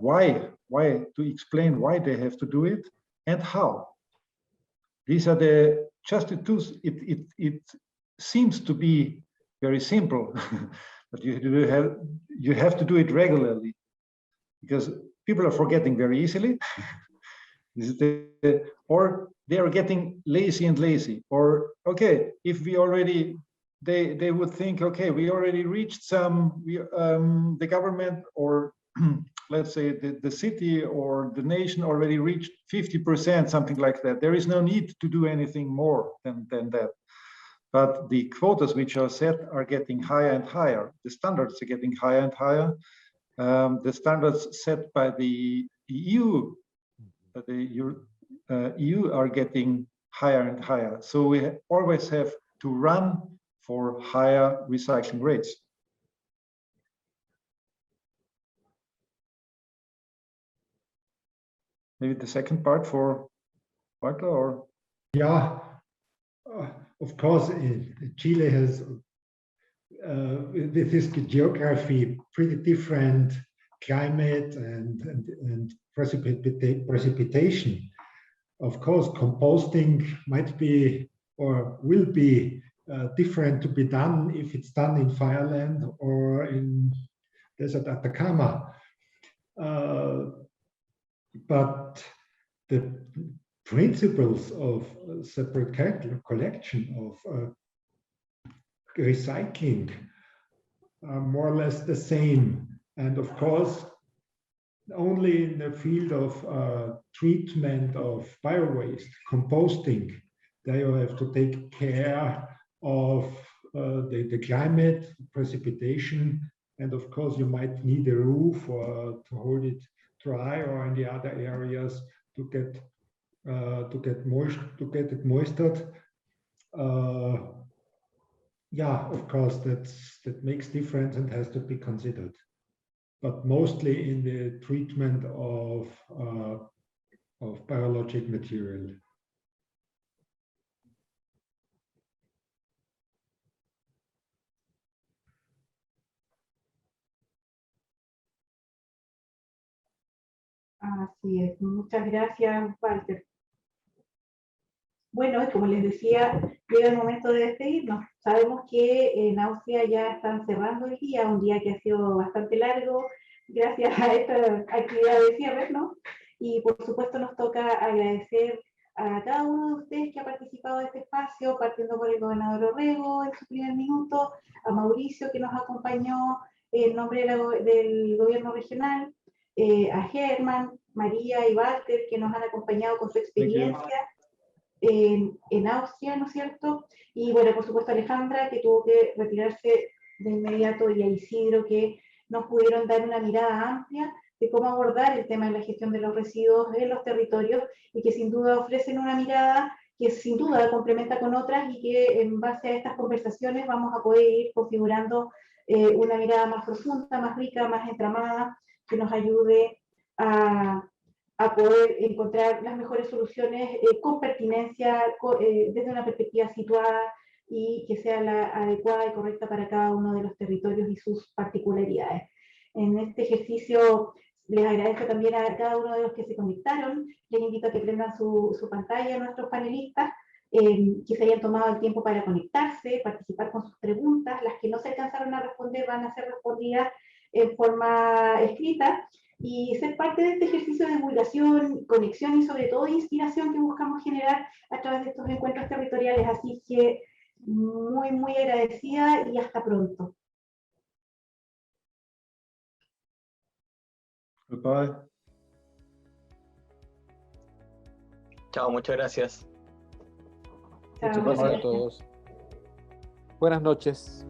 why, to explain why they have to do it and how. These are just the tools. It seems to be very simple, but you have to do it regularly because people are forgetting very easily. Or they are getting lazy, or okay, if we already they would think, okay, we already reached the government, or let's say the city or the nation already reached 50%, something like that. There is no need to do anything more than that. But the quotas which are set are getting higher and higher. The standards are getting higher and higher. The standards set by the EU, EU are getting higher and higher. So we always have to run for higher recycling rates. Maybe the second part for Walter, or? Yeah, of course, Chile has, with this geography, pretty different climate and precipitation. Of course, composting might be or will be different to be done if it's done in Fireland or in Desert Atacama. But the principles of separate collection, of recycling, are more or less the same. And of course, only in the field of treatment of biowaste, composting. There you have to take care of the climate, precipitation, and of course you might need a roof or to hold it dry, or in the other areas to get it moistened. Yeah, of course, that makes difference and has to be considered. But mostly in the treatment of biologic material. Así es, muchas gracias, Walter. Bueno, y como les decía, llega el momento de despedirnos. Sabemos que en Austria ya están cerrando el día, un día que ha sido bastante largo, gracias a esta actividad de cierre, ¿no? Y por supuesto nos toca agradecer a cada uno de ustedes que ha participado de este espacio, partiendo por el gobernador Orrego en su primer minuto, a Mauricio que nos acompañó en nombre del gobierno regional, a Germán, María y Walter que nos han acompañado con su experiencia en Austria, ¿no es cierto? Y bueno, por supuesto Alejandra, que tuvo que retirarse de inmediato, y a Isidro, que nos pudieron dar una mirada amplia de cómo abordar el tema de la gestión de los residuos en los territorios, y que sin duda ofrecen una mirada que sin duda complementa con otras, y que en base a estas conversaciones vamos a poder ir configurando una mirada más profunda, más rica, más entramada, que nos ayude a poder encontrar las mejores soluciones con pertinencia, desde una perspectiva situada, y que sea la adecuada y correcta para cada uno de los territorios y sus particularidades. En este ejercicio les agradezco también a cada uno de los que se conectaron. Les invito a que prendan su pantalla a nuestros panelistas, que se hayan tomado el tiempo para conectarse, participar con sus preguntas. Las que no se alcanzaron a responder van a ser respondidas en forma escrita, y ser parte de este ejercicio de divulgación, conexión y sobre todo inspiración que buscamos generar a través de estos encuentros territoriales. Así que muy, muy agradecida y hasta pronto. Goodbye. Chao, muchas gracias. Muchas gracias a todos. Buenas noches.